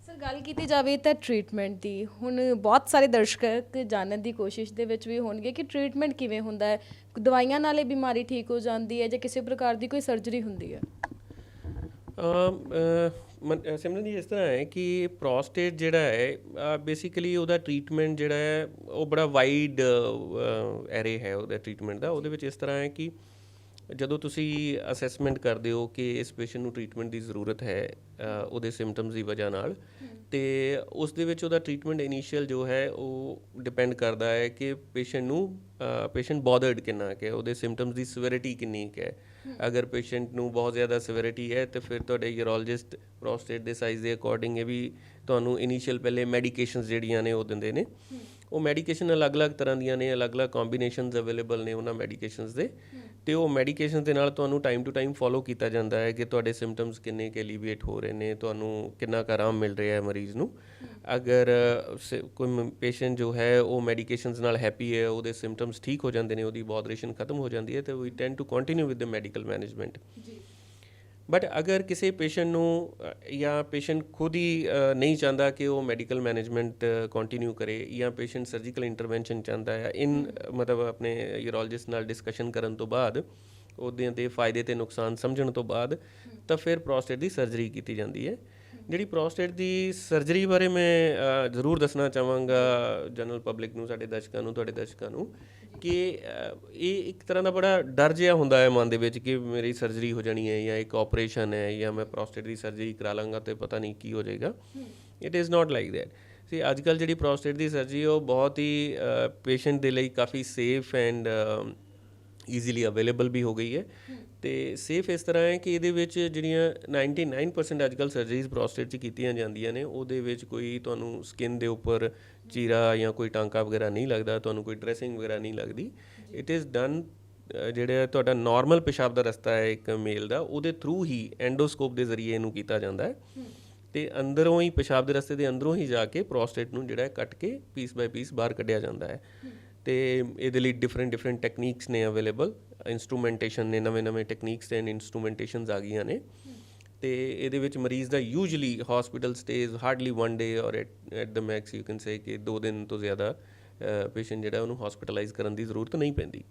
ਸਰ, ਗੱਲ ਕੀਤੀ ਜਾਵੇ ਤਾਂ ਟ੍ਰੀਟਮੈਂਟ ਦੀ, ਹੁਣ ਬਹੁਤ ਸਾਰੇ ਦਰਸ਼ਕ ਜਾਣਨ ਦੀ ਕੋਸ਼ਿਸ਼ ਦੇ ਵਿੱਚ ਵੀ ਹੋਣਗੇ ਕਿ ਟ੍ਰੀਟਮੈਂਟ ਕਿਵੇਂ ਹੁੰਦਾ ਹੈ, ਦਵਾਈਆਂ ਨਾਲ ਇਹ ਬਿਮਾਰੀ ਠੀਕ ਹੋ ਜਾਂਦੀ ਹੈ ਜਾਂ ਕਿਸੇ ਪ੍ਰਕਾਰ ਦੀ ਕੋਈ ਸਰਜਰੀ ਹੁੰਦੀ ਹੈ? ਸਿਮਰਨ ਜੀ, ਇਸ ਤਰ੍ਹਾਂ ਹੈ ਕਿ ਪ੍ਰੋਸਟੇਟ ਜਿਹੜਾ ਹੈ ਬੇਸਿਕਲੀ ਉਹਦਾ ਟ੍ਰੀਟਮੈਂਟ ਜਿਹੜਾ ਹੈ ਉਹ ਬੜਾ ਵਾਈਡ ਐਰੇ ਹੈ ਉਹਦਾ ਟ੍ਰੀਟਮੈਂਟ ਦਾ। ਉਹਦੇ ਵਿੱਚ ਇਸ ਤਰ੍ਹਾਂ ਹੈ ਕਿ ਜਦੋਂ ਤੁਸੀਂ ਅਸੈਸਮੈਂਟ ਕਰਦੇ ਹੋ ਕਿ ਇਸ ਪੇਸ਼ੈਂਟ ਨੂੰ ਟ੍ਰੀਟਮੈਂਟ ਦੀ ਜ਼ਰੂਰਤ ਹੈ ਉਹਦੇ ਸਿੰਪਟਮਸ ਦੀ ਵਜ੍ਹਾ ਨਾਲ, ਤੇ ਉਸ ਦੇ ਵਿੱਚ ਉਹਦਾ ਟ੍ਰੀਟਮੈਂਟ ਇਨੀਸ਼ੀਅਲ ਜੋ ਹੈ ਉਹ ਡਿਪੈਂਡ ਕਰਦਾ ਹੈ ਕਿ ਪੇਸ਼ੈਂਟ ਬੋਦਰਡ ਕਿੰਨਾ ਕੁ ਹੈ, ਉਹਦੇ ਸਿੰਪਟਮਸ ਦੀ ਸਿਵੈਰਿਟੀ ਕਿੰਨੀ ਕੁ ਹੈ। ਅਗਰ ਪੇਸ਼ੈਂਟ ਨੂੰ ਬਹੁਤ ਜ਼ਿਆਦਾ ਸਿਵੈਰਿਟੀ ਹੈ, ਤੇ ਫਿਰ ਤੁਹਾਡੇ ਯੂਰੋਲੋਜਿਸਟ ਪ੍ਰੋਸਟੇਟ ਦੇ ਸਾਈਜ਼ ਦੇ ਅਕੋਰਡਿੰਗ ਇਹ ਵੀ ਤੁਹਾਨੂੰ ਇਨੀਸ਼ੀਅਲ ਪਹਿਲੇ ਮੈਡੀਕੇਸ਼ਨਸ ਜਿਹੜੀਆਂ ਨੇ ਉਹ ਦਿੰਦੇ ਨੇ। ਉਹ ਮੈਡੀਕੇਸ਼ਨ ਅਲੱਗ-ਅਲੱਗ ਤਰ੍ਹਾਂ ਦੀਆਂ ਨੇ, ਅਲੱਗ-ਅਲੱਗ ਕੰਬੀਨੇਸ਼ਨਸ ਅਵੇਲੇਬਲ ਨੇ ਉਹਨਾਂ ਮੈਡੀਕੇਸ਼ਨਸ ਦੇ, ਤੇ ਉਹ ਮੈਡੀਕੇਸ਼ਨ ਦੇ ਨਾਲ ਤੁਹਾਨੂੰ ਟਾਈਮ ਟੂ ਟਾਈਮ ਫੋਲੋ ਕੀਤਾ ਜਾਂਦਾ ਹੈ ਕਿ ਤੁਹਾਡੇ ਸਿੰਪਟਮਸ ਕਿੰਨੇ ਕੁ ਐਲੀਵੀਏਟ ਹੋ ਰਹੇ ਨੇ, ਤੁਹਾਨੂੰ ਕਿੰਨਾ ਕੁ ਆਰਾਮ ਮਿਲ ਰਿਹਾ ਹੈ ਮਰੀਜ਼ ਨੂੰ। ਅਗਰ ਕੋਈ ਪੇਸ਼ੈਂਟ ਜੋ ਹੈ ਉਹ ਮੈਡੀਕੇਸ਼ਨਸ ਨਾਲ ਹੈਪੀ ਹੈ, ਉਹਦੇ ਸਿੰਪਟਮਸ ਠੀਕ ਹੋ ਜਾਂਦੇ ਨੇ, ਉਹਦੀ ਬੋਦਰੇਸ਼ਨ ਖਤਮ ਹੋ ਜਾਂਦੀ ਹੈ, ਤੇ ਵੀ tend to continue with the medical management. But ਅਗਰ ਕਿਸੇ ਪੇਸ਼ੈਂਟ ਨੂੰ ਜਾਂ ਪੇਸ਼ੈਂਟ ਖੁਦ ਹੀ ਨਹੀਂ ਚਾਹੁੰਦਾ ਕਿ ਉਹ ਮੈਡੀਕਲ ਮੈਨੇਜਮੈਂਟ ਕੰਟੀਨਿਊ ਕਰੇ, ਜਾਂ ਪੇਸ਼ੈਂਟ ਸਰਜੀਕਲ ਇੰਟਰਵੈਂਸ਼ਨ ਚਾਹੁੰਦਾ ਹੈ, ਮਤਲਬ ਆਪਣੇ ਯੂਰੋਲੋਜਿਸਟ ਨਾਲ ਡਿਸਕਸ਼ਨ ਕਰਨ ਤੋਂ ਬਾਅਦ, ਉਹਦੇ ਦੇ ਫਾਇਦੇ ਤੇ ਨੁਕਸਾਨ ਸਮਝਣ ਤੋਂ ਬਾਅਦ, ਤਾਂ ਫਿਰ ਪ੍ਰੋਸਟੇਟ ਦੀ ਸਰਜਰੀ ਕੀਤੀ ਜਾਂਦੀ ਹੈ। ਜਿਹੜੀ ਪ੍ਰੋਸਟੇਟ ਦੀ ਸਰਜਰੀ ਬਾਰੇ ਮੈਂ ਜ਼ਰੂਰ ਦੱਸਣਾ ਚਾਹਾਂਗਾ ਜਨਰਲ ਪਬਲਿਕ ਨੂੰ, ਸਾਡੇ ਦਰਸ਼ਕਾਂ ਨੂੰ, ਤੁਹਾਡੇ ਦਰਸ਼ਕਾਂ ਨੂੰ, ਕਿ ਇਹ ਇੱਕ ਤਰ੍ਹਾਂ ਦਾ ਬੜਾ ਡਰ ਜਿਹਾ ਹੁੰਦਾ ਹੈ ਮਨ ਦੇ ਵਿੱਚ ਕਿ ਮੇਰੀ ਸਰਜਰੀ ਹੋ ਜਾਣੀ ਹੈ, ਜਾਂ ਇੱਕ ਆਪਰੇਸ਼ਨ ਹੈ, ਜਾਂ ਮੈਂ ਪ੍ਰੋਸਟੇਟ ਦੀ ਸਰਜਰੀ ਕਰਾ ਲਾਂਗਾ ਤੇ ਪਤਾ ਨਹੀਂ ਕੀ ਹੋ ਜਾਏਗਾ। It is not like that. See ਅੱਜ ਕੱਲ੍ਹ ਜਿਹੜੀ ਪ੍ਰੋਸਟੇਟ ਦੀ ਸਰਜਰੀ ਉਹ ਬਹੁਤ ਹੀ ਪੇਸ਼ੈਂਟ ਦੇ ਲਈ ਕਾਫੀ ਸੇਫ ਐਂਡ ਈਜ਼ੀਲੀ ਅਵੇਲੇਬਲ ਵੀ ਹੋ ਗਈ ਹੈ। ਤੇ ਸੇਫ ਇਸ ਤਰ੍ਹਾਂ ਹੈ ਕਿ ਇਹਦੇ ਵਿੱਚ ਜਿਹੜੀਆਂ 99% ਅੱਜ ਕੱਲ੍ਹ ਸਰਜਰੀਜ਼ ਪ੍ਰੋਸਟੇਟ 'ਚ ਕੀਤੀਆਂ ਜਾਂਦੀਆਂ ਨੇ, ਉਹਦੇ ਵਿੱਚ ਕੋਈ ਤੁਹਾਨੂੰ ਸਕਿਨ ਦੇ ਉੱਪਰ ਚੀਰਾ ਜਾਂ ਕੋਈ ਟਾਂਕਾ ਵਗੈਰਾ ਨਹੀਂ ਲੱਗਦਾ, ਤੁਹਾਨੂੰ ਕੋਈ ਡਰੈਸਿੰਗ ਵਗੈਰਾ ਨਹੀਂ ਲੱਗਦੀ। ਇਟ ਇਜ਼ ਡਨ ਜਿਹੜਾ ਤੁਹਾਡਾ ਨਾਰਮਲ ਪਿਸ਼ਾਬ ਦਾ ਰਸਤਾ ਹੈ ਇੱਕ ਮੇਲ ਦਾ, ਉਹਦੇ ਥਰੂ ਹੀ ਐਂਡੋਸਕੋਪ ਦੇ ਜ਼ਰੀਏ ਇਹਨੂੰ ਕੀਤਾ ਜਾਂਦਾ ਹੈ, ਤੇ ਅੰਦਰੋਂ ਹੀ ਪਿਸ਼ਾਬ ਦੇ ਰਸਤੇ ਦੇ ਅੰਦਰੋਂ ਹੀ ਜਾ ਕੇ ਪ੍ਰੋਸਟੇਟ ਨੂੰ ਜਿਹੜਾ ਕੱਟ ਕੇ ਪੀਸ ਬਾਏ ਪੀਸ ਬਾਹਰ ਕੱਢਿਆ ਜਾਂਦਾ ਹੈ। ਤੇ ਇਹਦੇ ਲਈ ਡਿਫਰੈਂਟ ਟੈਕਨੀਕਸ ਨੇ ਅਵੇਲੇਬਲ, ਇੰਸਟਰੂਮੈਂਟੇਸ਼ਨ ਨੇ, ਨਵੇਂ ਟੈਕਨੀਕਸ ਐਂਡ ਇੰਸਟਰੂਮੈਂਟੇਸ਼ਨਸ ਆ ਗਈਆਂ ਨੇ। ਤੇ ਇਹਦੇ ਵਿੱਚ ਮਰੀਜ਼ ਦਾ usually hospital stays hardly 1 day or at the max you can say ਕਿ 2 ਦਿਨ ਤੋਂ ਜ਼ਿਆਦਾ ਪੇਸ਼ੈਂਟ ਜਿਹੜਾ ਉਹਨੂੰ ਹਸਪੀਟਲਾਈਜ਼ ਕਰਨ ਦੀ ਜ਼ਰੂਰਤ ਨਹੀਂ ਪੈਂਦੀ।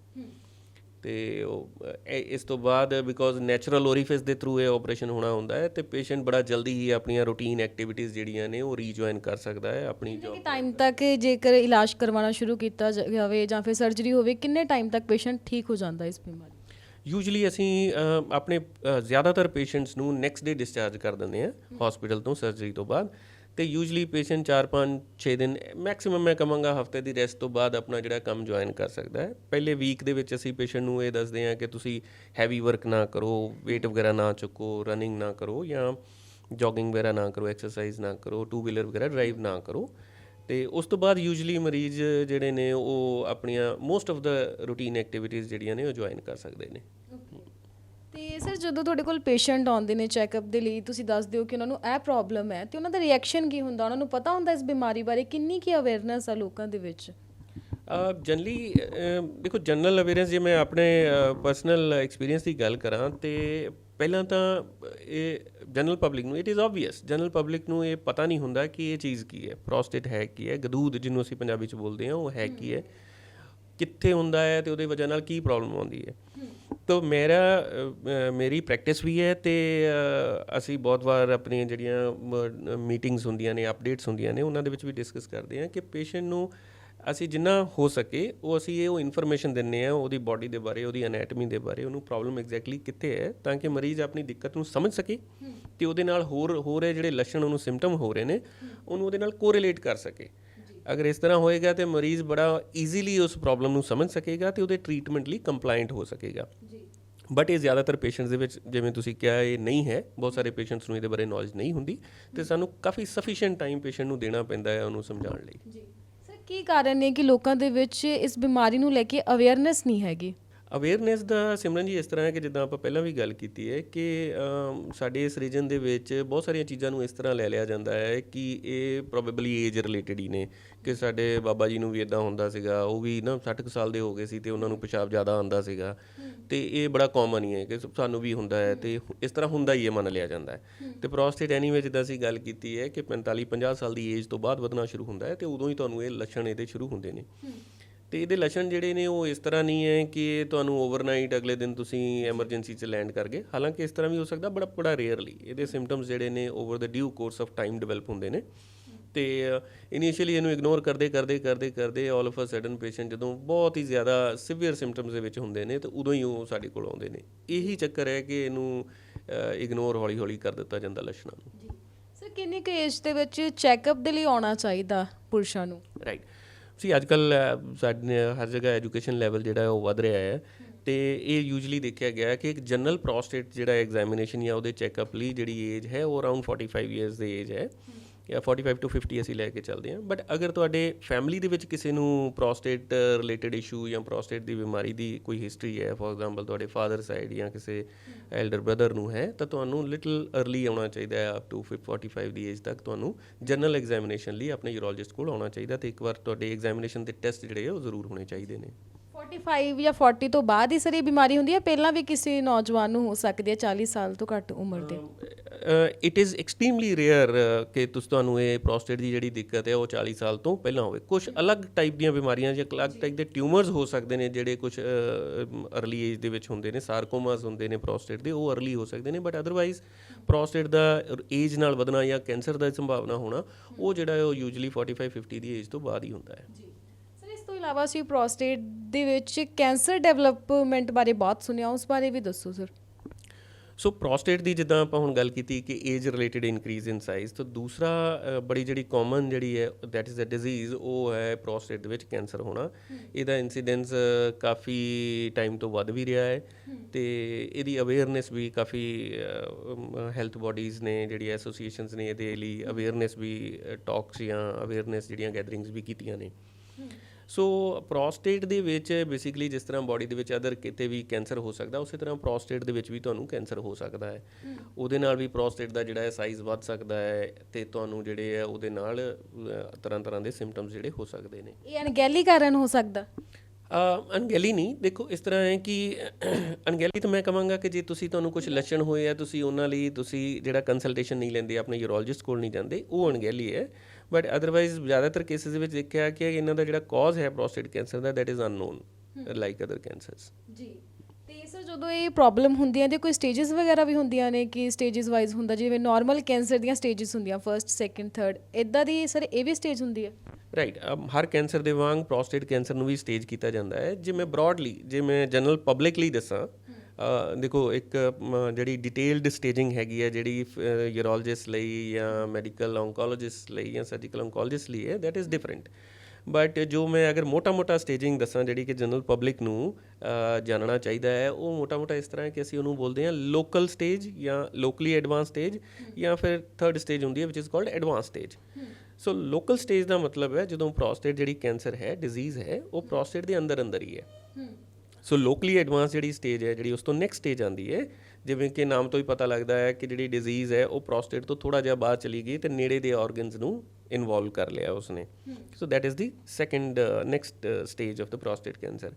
ਤੇ ਉਹ ਇਸ ਤੋਂ ਬਾਅਦ ਬਿਕੋਜ਼ ਨੈਚੁਰਲ ਓਰੀਫਿਸ ਦੇ ਥਰੂ ਇਹ ਆਪਰੇਸ਼ਨ ਹੋਣਾ ਹੁੰਦਾ ਹੈ, ਤੇ ਪੇਸ਼ੈਂਟ ਬੜਾ ਜਲਦੀ ਹੀ ਆਪਣੀਆਂ ਰੂਟੀਨ ਐਕਟੀਵਿਟੀਜ਼ ਜਿਹੜੀਆਂ ਨੇ ਉਹ ਰੀਜੁਆਇਨ ਕਰ ਸਕਦਾ ਹੈ ਆਪਣੀ ਜੋਬ। ਕਿੰਨੇ ਟਾਈਮ ਤੱਕ ਜੇਕਰ ਇਲਾਜ ਕਰਵਾਉਣਾ ਸ਼ੁਰੂ ਕੀਤਾ ਜਾਵੇ ਜਾਂ ਫਿਰ ਸਰਜਰੀ ਹੋਵੇ, ਕਿੰਨੇ ਟਾਈਮ ਤੱਕ ਪੇਸ਼ੈਂਟ ਠੀਕ ਹੋ ਜਾਂਦਾ ਇਸ ਬਿਮਾਰੀ? ਯੂਜਲੀ ਅਸੀਂ ਆਪਣੇ ਜ਼ਿਆਦਾਤਰ ਪੇਸ਼ੈਂਟਸ ਨੂੰ ਨੈਕਸਟ ਡੇ ਡਿਸਚਾਰਜ ਕਰ ਦਿੰਦੇ ਹਾਂ ਹਸਪੀਟਲ ਤੋਂ ਸਰਜਰੀ ਤੋਂ ਬਾਅਦ। ਤੇ ਯੂਜਲੀ ਪੇਸ਼ੈਂਟ 4-5-6 ਦਿਨ ਮੈਕਸਿਮਮ ਮੈਂ ਕਹਾਂਗਾ ਹਫਤੇ ਦੀ ਰੈਸਟ ਤੋਂ ਬਾਅਦ ਆਪਣਾ ਜਿਹੜਾ ਕੰਮ ਜੁਆਇਨ ਕਰ ਸਕਦਾ ਹੈ। ਪਹਿਲੇ ਵੀਕ ਦੇ ਵਿੱਚ ਅਸੀਂ ਪੇਸ਼ੈਂਟ ਨੂੰ ਇਹ ਦੱਸਦੇ ਹਾਂ ਕਿ ਤੁਸੀਂ ਹੈਵੀ ਵਰਕ ਨਾ ਕਰੋ, ਵੇਟ ਵਗੈਰਾ ਨਾ ਚੁੱਕੋ, ਰਨਿੰਗ ਨਾ ਕਰੋ, ਜਾਂ ਜੋਗਿੰਗ ਵਗੈਰਾ ਨਾ ਕਰੋ, ਐਕਸਰਸਾਈਜ਼ ਨਾ ਕਰੋ, 2 ਵੀਲਰ ਵਗੈਰਾ ਡਰਾਈਵ ਨਾ ਕਰੋ। ਤੇ ਉਸ ਤੋਂ ਬਾਅਦ ਯੂਜਲੀ ਮਰੀਜ਼ ਜਿਹੜੇ ਨੇ ਉਹ ਆਪਣੀਆਂ most of the routine activities ਜਿਹੜੀਆਂ ਨੇ ਉਹ ਜੁਆਇਨ ਕਰ ਸਕਦੇ ਨੇ। ਤੇ ਸਰ, ਜਦੋਂ ਤੁਹਾਡੇ ਕੋਲ ਪੇਸ਼ੈਂਟ ਆਉਂਦੇ ਨੇ ਚੈੱਕਅਪ ਦੇ ਲਈ, ਤੁਸੀਂ ਦੱਸ ਦਿਓ ਕਿ ਉਹਨਾਂ ਨੂੰ ਇਹ ਪ੍ਰੋਬਲਮ ਹੈ, ਤੇ ਉਹਨਾਂ ਦਾ ਰਿਐਕਸ਼ਨ ਕੀ ਹੁੰਦਾ? ਉਹਨਾਂ ਨੂੰ ਪਤਾ ਹੁੰਦਾ ਇਸ ਬਿਮਾਰੀ ਬਾਰੇ? ਕਿੰਨੀ ਕੀ ਅਵੇਅਰਨੈਸ ਆ ਲੋਕਾਂ ਦੇ ਵਿੱਚ? ਜਨਰਲੀ ਦੇਖੋ, ਜਨਰਲ ਅਵੇਅਰਨੈਸ ਜੇ ਮੈਂ ਆਪਣੇ ਪਰਸਨਲ ਐਕਸਪੀਰੀਅੰਸ ਦੀ ਗੱਲ ਕਰਾਂ, ਤੇ ਪਹਿਲਾਂ ਤਾਂ ਇਹ ਜਨਰਲ ਪਬਲਿਕ ਨੂੰ it is obvious, general public ਨੂੰ ਇਹ ਪਤਾ ਨਹੀਂ ਹੁੰਦਾ ਕਿ ਇਹ ਚੀਜ਼ ਕੀ ਹੈ, ਪ੍ਰੋਸਟੇਟ ਹੈ ਕੀ ਹੈ, ਗਦੂਦ ਜਿਹਨੂੰ ਅਸੀਂ ਪੰਜਾਬੀ 'ਚ ਬੋਲਦੇ ਹਾਂ ਉਹ ਹੈ ਕੀ ਹੈ, ਕਿੱਥੇ ਹੁੰਦਾ ਹੈ, ਤੇ ਉਹਦੇ ਵਜ੍ਹਾ ਨਾਲ ਕੀ ਪ੍ਰੋਬਲਮ ਆਉਂਦੀ ਹੈ। ਤਾਂ ਮੇਰੀ ਪ੍ਰੈਕਟਿਸ ਵੀ ਹੈ, ਤੇ ਅਸੀਂ ਬਹੁਤ ਵਾਰ ਆਪਣੀਆਂ ਜਿਹੜੀਆਂ ਮੀਟਿੰਗਸ ਹੁੰਦੀਆਂ ਨੇ, ਅਪਡੇਟਸ ਹੁੰਦੀਆਂ ਨੇ, ਉਹਨਾਂ ਦੇ ਵਿੱਚ ਵੀ ਡਿਸਕਸ ਕਰਦੇ ਹਾਂ ਕਿ ਪੇਸ਼ੈਂਟ ਨੂੰ ਅਸੀਂ ਜਿੰਨਾ ਹੋ ਸਕੇ ਉਹ ਅਸੀਂ ਉਹ ਇਨਫੋਰਮੇਸ਼ਨ ਦਿੰਦੇ ਹਾਂ ਉਹਦੀ ਬਾਡੀ ਦੇ ਬਾਰੇ, ਉਹਦੀ ਅਨੈਟਮੀ ਦੇ ਬਾਰੇ, ਉਹਨੂੰ ਪ੍ਰੋਬਲਮ ਐਗਜ਼ੈਕਟਲੀ ਕਿੱਥੇ ਹੈ, ਤਾਂ ਕਿ ਮਰੀਜ਼ ਆਪਣੀ ਦਿੱਕਤ ਨੂੰ ਸਮਝ ਸਕੇ ਤੇ ਉਹਦੇ ਨਾਲ ਹੋ ਰਹੇ ਜਿਹੜੇ ਲੱਛਣ, ਉਹਨੂੰ ਸਿੰਪਟਮ ਹੋ ਰਹੇ ਨੇ, ਉਹਨੂੰ ਉਹਦੇ ਨਾਲ ਕੋਰਿਲੇਟ ਕਰ ਸਕੇ। ਅਗਰ ਇਸ ਤਰ੍ਹਾਂ ਹੋਏਗਾ ਤੇ ਮਰੀਜ਼ ਬੜਾ ਈਜ਼ੀਲੀ ਉਸ ਪ੍ਰੋਬਲਮ ਨੂੰ ਸਮਝ ਸਕੇਗਾ ਤੇ ਉਹਦੇ ਟਰੀਟਮੈਂਟ ਲਈ ਕੰਪਲਾਇੰਟ ਹੋ ਸਕੇਗਾ। ਬਟ ਇਹ ਜ਼ਿਆਦਾਤਰ ਪੇਸ਼ੈਂਟਸ ਦੇ ਵਿੱਚ, ਜਿਵੇਂ ਤੁਸੀਂ ਕਿਹਾ, ਇਹ ਨਹੀਂ ਹੈ। ਬਹੁਤ ਸਾਰੇ ਪੇਸ਼ੈਂਟਸ ਨੂੰ ਇਹਦੇ ਬਾਰੇ ਨੌਲੇਜ ਨਹੀਂ ਹੁੰਦੀ ਤੇ ਸਾਨੂੰ ਕਾਫੀ ਸਫੀਸ਼ੀਐਂਟ ਟਾਈਮ ਪੇਸ਼ੈਂਟ ਨੂੰ ਦੇਣਾ ਪੈਂਦਾ ਹੈ ਉਹਨੂੰ ਸਮਝਾਉਣ ਲਈ। ਜੀ ਸਰ, ਕੀ ਕਾਰਨ ਹੈ ਕਿ ਲੋਕਾਂ ਦੇ ਵਿੱਚ ਇਸ ਬਿਮਾਰੀ ਨੂੰ ਲੈ ਕੇ ਅਵੇਅਰਨੈਸ ਨਹੀਂ ਹੈਗੀ? ਅਵੇਅਰਨੈਸ ਦਾ ਸਿਮਰਨ ਜੀ ਇਸ ਤਰ੍ਹਾਂ ਹੈ ਕਿ ਜਿੱਦਾਂ ਆਪਾਂ ਪਹਿਲਾਂ ਵੀ ਗੱਲ ਕੀਤੀ ਹੈ ਕਿ ਸਾਡੇ ਇਸ ਰੀਜਨ ਦੇ ਵਿੱਚ ਬਹੁਤ ਸਾਰੀਆਂ ਚੀਜ਼ਾਂ ਨੂੰ ਇਸ ਤਰ੍ਹਾਂ ਲੈ ਲਿਆ ਜਾਂਦਾ ਹੈ ਕਿ ਇਹ ਪ੍ਰੋਬੇਬਲੀ ਏਜ ਰਿਲੇਟਡ ਹੀ ਨੇ, ਕਿ ਸਾਡੇ ਬਾਬਾ ਜੀ ਨੂੰ ਵੀ ਇੱਦਾਂ ਹੁੰਦਾ ਸੀਗਾ, ਉਹ ਵੀ ਨਾ 60 ਕੁ ਸਾਲ ਦੇ ਹੋ ਗਏ ਸੀ ਤੇ ਉਹਨਾਂ ਨੂੰ ਪਿਸ਼ਾਬ ਜ਼ਿਆਦਾ ਆਉਂਦਾ ਸੀਗਾ, ਤੇ ਇਹ ਬੜਾ ਕਾਮਨ ਹੀ ਹੈ ਕਿ ਸਾਨੂੰ ਵੀ ਹੁੰਦਾ ਹੈ ਤੇ ਇਸ ਤਰ੍ਹਾਂ ਹੁੰਦਾ ਹੀ ਹੈ, ਮੰਨ ਲਿਆ ਜਾਂਦਾ ਹੈ। ਤੇ ਪ੍ਰੋਸਟੇਟ ਐਨੀਵੇ ਜਿੱਦਾਂ ਅਸੀਂ ਗੱਲ ਕੀਤੀ ਹੈ ਕਿ 45-50 ਸਾਲ ਦੀ ਏਜ ਤੋਂ ਬਾਅਦ ਵਧਣਾ ਸ਼ੁਰੂ ਹੁੰਦਾ ਹੈ ਤੇ ਉਦੋਂ ਹੀ ਤੁਹਾਨੂੰ ਇਹ ਲੱਛਣ ਇਹਦੇ ਸ਼ੁਰੂ ਹੁੰਦੇ ਨੇ। ਤੇ ਇਹਦੇ ਲੱਛਣ ਜਿਹੜੇ ਨੇ ਉਹ ਇਸ ਤਰ੍ਹਾਂ ਨਹੀਂ ਹੈ ਕਿ ਤੁਹਾਨੂੰ ਓਵਰਨਾਈਟ ਅਗਲੇ ਦਿਨ ਤੁਸੀਂ ਐਮਰਜੈਂਸੀ 'ਚ ਲੈਂਡ ਕਰ ਗਏ, ਹਾਲਾਂਕਿ ਇਸ ਤਰ੍ਹਾਂ ਵੀ ਹੋ ਸਕਦਾ, ਬੜਾ ਰੇਅਰਲੀ ਇਹਦੇ ਸਿੰਪਟਮਸ ਜਿਹੜੇ ਨੇ over the due course of time develop ਹੁੰਦੇ ਨੇ। ਤੇ ਇਨੀਸ਼ੀਅਲੀ ਇਹਨੂੰ ਇਗਨੋਰ ਕਰਦੇ all of a sudden patient ਜਦੋਂ ਬਹੁਤ ਹੀ ਜ਼ਿਆਦਾ ਸੀਵੀਅਰ ਸਿੰਪਟਮਸ ਦੇ ਵਿੱਚ ਹੁੰਦੇ ਨੇ ਤਾਂ ਉਦੋਂ ਹੀ ਉਹ ਸਾਡੇ ਕੋਲ ਆਉਂਦੇ ਨੇ। ਇਹੀ ਚੱਕਰ ਹੈ ਕਿ ਇਹਨੂੰ ਇਗਨੋਰ ਹੌਲੀ ਕਰ ਦਿੱਤਾ ਜਾਂਦਾ ਲੱਛਣਾਂ ਨੂੰ। ਜੀ ਸਰ, ਕਿੰਨੀ ਕੁ ਏਜ ਦੇ ਵਿੱਚ ਚੈੱਕਅਪ ਦੇ ਲਈ ਆਉਣਾ ਚਾਹੀਦਾ ਪੁਰਸ਼ਾਂ ਨੂੰ? ਰਾਈਟ, ਸੀ ਅੱਜ ਕੱਲ੍ਹ ਸਾਡੇ ਹਰ ਜਗ੍ਹਾ ਐਜੂਕੇਸ਼ਨ ਲੈਵਲ ਜਿਹੜਾ ਹੈ ਉਹ ਵੱਧ ਰਿਹਾ ਹੈ ਤੇ ਇਹ ਯੂਜਲੀ ਦੇਖਿਆ ਗਿਆ ਕਿ ਇੱਕ ਜਨਰਲ ਪ੍ਰੋਸਟੇਟ ਜਿਹੜਾ ਐਗਜ਼ਾਮੀਨੇਸ਼ਨ ਜਾਂ ਉਹਦੇ ਚੈੱਕਅਪ ਲਈ ਜਿਹੜੀ ਏਜ ਹੈ ਉਹ ਅਰਾਊਂਡ 45 ਈਅਰਸ ਦੀ ਏਜ ਹੈ, ਜਾਂ 45 to 50 ਅਸੀਂ ਲੈ ਕੇ ਚੱਲਦੇ ਹਾਂ। ਬਟ ਅਗਰ ਤੁਹਾਡੇ ਫੈਮਿਲੀ ਦੇ ਵਿੱਚ ਕਿਸੇ ਨੂੰ ਪ੍ਰੋਸਟੇਟ ਰਿਲੇਟਡ ਇਸ਼ੂ ਜਾਂ ਪ੍ਰੋਸਟੇਟ ਦੀ ਬਿਮਾਰੀ ਦੀ ਕੋਈ ਹਿਸਟਰੀ ਹੈ, ਫੋਰ ਐਗਜ਼ਾਮਪਲ ਤੁਹਾਡੇ ਫਾਦਰ ਸਾਈਡ ਜਾਂ ਕਿਸੇ ਐਲਡਰ ਬ੍ਰਦਰ ਨੂੰ ਹੈ, ਤਾਂ ਤੁਹਾਨੂੰ ਲਿਟਲ ਅਰਲੀ ਆਉਣਾ ਚਾਹੀਦਾ ਹੈ। ਅਪ ਟੂ 45 ਦੀ ਏਜ ਤੱਕ ਤੁਹਾਨੂੰ ਜਨਰਲ ਐਗਜ਼ਾਮੀਨੇਸ਼ਨ ਲਈ ਆਪਣੇ ਯੂਰੋਲੋਜਿਸਟ ਕੋਲ ਆਉਣਾ ਚਾਹੀਦਾ ਤੇ ਇੱਕ ਵਾਰ ਤੁਹਾਡੇ ਐਗਜ਼ਾਮੀਨੇਸ਼ਨ ਦੇ ਟੈਸਟ ਜਿਹੜੇ ਉਹ ਜ਼ਰੂਰ ਹੋਣੇ ਚਾਹੀਦੇ ਨੇ। 45 ਜਾਂ 40 ਤੋਂ ਬਾਅਦ ਹੀ ਸਰ ਇਹ ਬਿਮਾਰੀ ਹੁੰਦੀ ਹੈ, ਪਹਿਲਾਂ ਵੀ ਕਿਸੇ ਨੌਜਵਾਨ ਨੂੰ ਹੋ ਸਕਦੀ ਹੈ 40 ਸਾਲ ਤੋਂ ਘੱਟ ਉਮਰ ਦੇ? ਇਟ ਇਜ਼ ਐਕਸਟ੍ਰੀਮਲੀ ਰੇਅਰ ਕਿ ਤੁਹਾਨੂੰ ਇਹ ਪ੍ਰੋਸਟੇਟ ਦੀ ਜਿਹੜੀ ਦਿੱਕਤ ਹੈ ਉਹ 40 ਸਾਲ ਤੋਂ ਪਹਿਲਾਂ ਹੋਵੇ। ਕੁਝ ਅਲੱਗ ਟਾਈਪ ਦੀਆਂ ਬਿਮਾਰੀਆਂ ਜਾਂ ਅਲੱਗ ਟਾਈਪ ਦੇ ਟਿਊਮਰਸ ਹੋ ਸਕਦੇ ਨੇ ਜਿਹੜੇ ਕੁਝ ਅਰਲੀ ਏਜ ਦੇ ਵਿੱਚ ਹੁੰਦੇ ਨੇ, ਸਾਰਕੋਮਾਸ ਹੁੰਦੇ ਨੇ ਪ੍ਰੋਸਟੇਟ ਦੇ, ਉਹ ਅਰਲੀ ਹੋ ਸਕਦੇ ਨੇ। But otherwise prostate the age ਨਾਲ ਵਧਣਾ ਜਾਂ ਕੈਂਸਰ ਦਾ ਸੰਭਾਵਨਾ ਹੋਣਾ ਉਹ ਜਿਹੜਾ ਹੈ ਉਹ ਯੂਜਲੀ 45-50 ਦੀ ਏਜ ਤੋਂ ਬਾਅਦ ਹੀ ਹੁੰਦਾ ਹੈ। ਸਰ, ਇਸ ਤੋਂ ਇਲਾਵਾ ਅਸੀਂ ਪ੍ਰੋਸਟੇਟ ਦੇ ਵਿੱਚ ਕੈਂਸਰ ਡਿਵੈਲਪਮੈਂਟ ਬਾਰੇ ਬਹੁਤ ਸੁਣਿਆ, ਉਸ ਬਾਰੇ ਵੀ ਦੱਸੋ ਸਰ। ਸੋ ਪ੍ਰੋਸਟੇਟ ਦੀ ਜਿੱਦਾਂ ਆਪਾਂ ਹੁਣ ਗੱਲ ਕੀਤੀ ਕਿ ਏਜ ਰਿਲੇਟਡ ਇਨਕਰੀਜ਼ ਇਨ ਸਾਈਜ਼, ਤਾਂ ਦੂਸਰਾ ਬੜੀ ਜਿਹੜੀ ਕਾਮਨ ਜਿਹੜੀ ਹੈ ਦੈਟ ਇਜ਼ ਅ ਡਿਜ਼ੀਜ਼, ਉਹ ਹੈ ਪ੍ਰੋਸਟੇਟ ਦੇ ਵਿੱਚ ਕੈਂਸਰ ਹੋਣਾ। ਇਹਦਾ ਇਨਸੀਡੈਂਸ ਕਾਫੀ ਟਾਈਮ ਤੋਂ ਵੱਧ ਵੀ ਰਿਹਾ ਹੈ ਤੇ ਇਹਦੀ ਅਵੇਅਰਨੈਸ ਵੀ ਕਾਫੀ ਹੈਲਥ ਬਾਡੀਜ਼ ਨੇ, ਜਿਹੜੀਆਂ ਐਸੋਸੀਏਸ਼ਨਸ ਨੇ, ਇਹਦੇ ਲਈ ਅਵੇਅਰਨੈਸ ਵੀ ਟਾਕਸ ਜਾਂ ਅਵੇਅਰਨੈਸ ਜਿਹੜੀਆਂ ਗੈਦਰਿੰਗਸ ਵੀ ਕੀਤੀਆਂ ਨੇ। ਸੋ ਪ੍ਰੋਸਟੇਟ ਦੇ ਵਿੱਚ ਬੇਸਿਕਲੀ ਜਿਸ ਤਰ੍ਹਾਂ ਬਾਡੀ ਦੇ ਵਿੱਚ ਅਦਰ ਕਿਤੇ ਵੀ ਕੈਂਸਰ ਹੋ ਸਕਦਾ, ਉਸੇ ਤਰ੍ਹਾਂ ਪ੍ਰੋਸਟੇਟ ਦੇ ਵਿੱਚ ਵੀ ਤੁਹਾਨੂੰ ਕੈਂਸਰ ਹੋ ਸਕਦਾ ਹੈ। ਉਹਦੇ ਨਾਲ ਵੀ ਪ੍ਰੋਸਟੇਟ ਦਾ ਜਿਹੜਾ ਹੈ ਸਾਈਜ਼ ਵੱਧ ਸਕਦਾ ਹੈ ਤੇ ਤੁਹਾਨੂੰ ਜਿਹੜੇ ਹੈ ਉਹਦੇ ਨਾਲ ਤਰ੍ਹਾਂ ਦੇ ਸਿੰਪਟਮਸ ਜਿਹੜੇ ਹੋ ਸਕਦੇ ਨੇ। ਇਹ ਅਣਗਹਿਲੀ ਕਾਰਨ ਹੋ ਸਕਦਾ? ਅਣਗਹਿਲੀ ਨਹੀਂ, ਦੇਖੋ ਇਸ ਤਰ੍ਹਾਂ ਹੈ ਕਿ ਅਣਗਹਿਲੀ ਤਾਂ ਮੈਂ ਕਹਾਂਗਾ ਕਿ ਜੇ ਤੁਹਾਨੂੰ ਕੁਝ ਲੱਛਣ ਹੋਏ ਆ, ਤੁਸੀਂ ਉਹਨਾਂ ਲਈ ਤੁਸੀਂ ਜਿਹੜਾ ਕੰਸਲਟੇਸ਼ਨ ਨਹੀਂ ਲੈਂਦੇ, ਆਪਣੇ ਯੂਰੋਲੋਜਿਸਟ ਕੋਲ ਨਹੀਂ ਜਾਂਦੇ, ਉਹ ਅਣਗਹਿਲੀ ਹੈ। ਬਟ ਅਦਰਵਾਈਜ਼ ਜ਼ਿਆਦਾਤਰ ਕੇਸਿਸ ਦੇ ਵਿੱਚ ਦੇਖਿਆ ਕਿ ਇਹਨਾਂ ਦਾ ਜਿਹੜਾ ਕਾਜ਼ ਹੈ prostate cancer the, that is unknown like other cancers. ਜੀ, ਤੇ ਸਰ ਜਦੋਂ ਇਹ ਪ੍ਰੋਬਲਮ ਹੁੰਦੀਆਂ ਤੇ ਕੋਈ ਸਟੇਜਸ ਵਗੈਰਾ ਵੀ ਹੁੰਦੀਆਂ ਨੇ ਕਿ ਸਟੇਜਸ ਵਾਈਜ਼ ਹੁੰਦਾ, ਜਿਵੇਂ ਨਾਰਮਲ ਕੈਂਸਰ ਦੀਆਂ ਸਟੇਜਸ ਹੁੰਦੀਆਂ, ਫਰਸਟ, ਸੈਕੰਡ, ਥਰਡ, ਇੱਦਾਂ ਦੀ ਸਰ ਇਹ ਵੀ ਸਟੇਜ ਹੁੰਦੀ ਹੈ? ਰਾਈਟ, ਹਰ ਕੈਂਸਰ ਦੇ ਵਾਂਗ ਪ੍ਰੋਸਟੇਟ ਕੈਂਸਰ ਨੂੰ ਵੀ ਸਟੇਜ ਕੀਤਾ ਜਾਂਦਾ ਹੈ। ਜੇ ਮੈਂ ਬ੍ਰੌਡਲੀ, ਜੇ ਮੈਂ ਜਨਰਲ ਪਬਲਿਕਲੀ ਦੱਸਾਂ, ਦੇਖੋ ਇੱਕ ਜਿਹੜੀ ਡਿਟੇਲਡ ਸਟੇਜਿੰਗ ਹੈਗੀ ਹੈ ਜਿਹੜੀ ਯੂਰੋਲੋਜਿਸਟ ਲਈ ਜਾਂ ਮੈਡੀਕਲ ਓਨਕੋਲੋਜਿਸਟ ਲਈ ਜਾਂ ਸਰਜੀਕਲ ਓਨਕੋਲੋਜਿਸਟ ਲਈ ਹੈ, ਦੈਟ ਇਜ਼ ਡਿਫਰੈਂਟ। ਬਟ ਜੋ ਮੈਂ ਅਗਰ ਮੋਟਾ ਸਟੇਜਿੰਗ ਦੱਸਾਂ ਜਿਹੜੀ ਕਿ ਜਨਰਲ ਪਬਲਿਕ ਨੂੰ ਜਾਣਨਾ ਚਾਹੀਦਾ ਹੈ, ਉਹ ਮੋਟਾ ਇਸ ਤਰ੍ਹਾਂ ਹੈ ਕਿ ਅਸੀਂ ਉਹਨੂੰ ਬੋਲਦੇ ਹਾਂ ਲੋਕਲ ਸਟੇਜ ਜਾਂ ਲੋਕਲੀ ਐਡਵਾਂਸ ਸਟੇਜ, ਜਾਂ ਫਿਰ ਥਰਡ ਸਟੇਜ ਹੁੰਦੀ ਹੈ which is called advance stage. So local stage ਦਾ ਮਤਲਬ ਹੈ ਜਦੋਂ ਪ੍ਰੋਸਟੇਟ ਜਿਹੜੀ ਕੈਂਸਰ ਹੈ, ਡਿਜ਼ੀਜ਼ ਹੈ, ਉਹ ਪ੍ਰੋਸਟੇਟ ਦੇ ਅੰਦਰ ਹੀ ਹੈ। ਸੋ ਲੋਕਲੀ ਐਡਵਾਂਸ ਜਿਹੜੀ ਸਟੇਜ ਹੈ, ਜਿਹੜੀ ਉਸ ਤੋਂ ਨੈਕਸਟ ਸਟੇਜ ਆਉਂਦੀ ਹੈ, ਜਿਵੇਂ ਕਿ ਨਾਮ ਤੋਂ ਹੀ ਪਤਾ ਲੱਗਦਾ ਹੈ ਕਿ ਜਿਹੜੀ ਡਿਜ਼ੀਜ਼ ਹੈ ਉਹ ਪ੍ਰੋਸਟੇਟ ਤੋਂ ਥੋੜ੍ਹਾ ਜਿਹਾ ਬਾਹਰ ਚਲੀ ਗਈ ਤੇ ਨੇੜੇ ਦੇ ਆਰਗਨਸ ਨੂੰ ਇਨਵੋਲਵ ਕਰ ਲਿਆ ਉਸਨੇ। So that is the second next stage of the prostate cancer.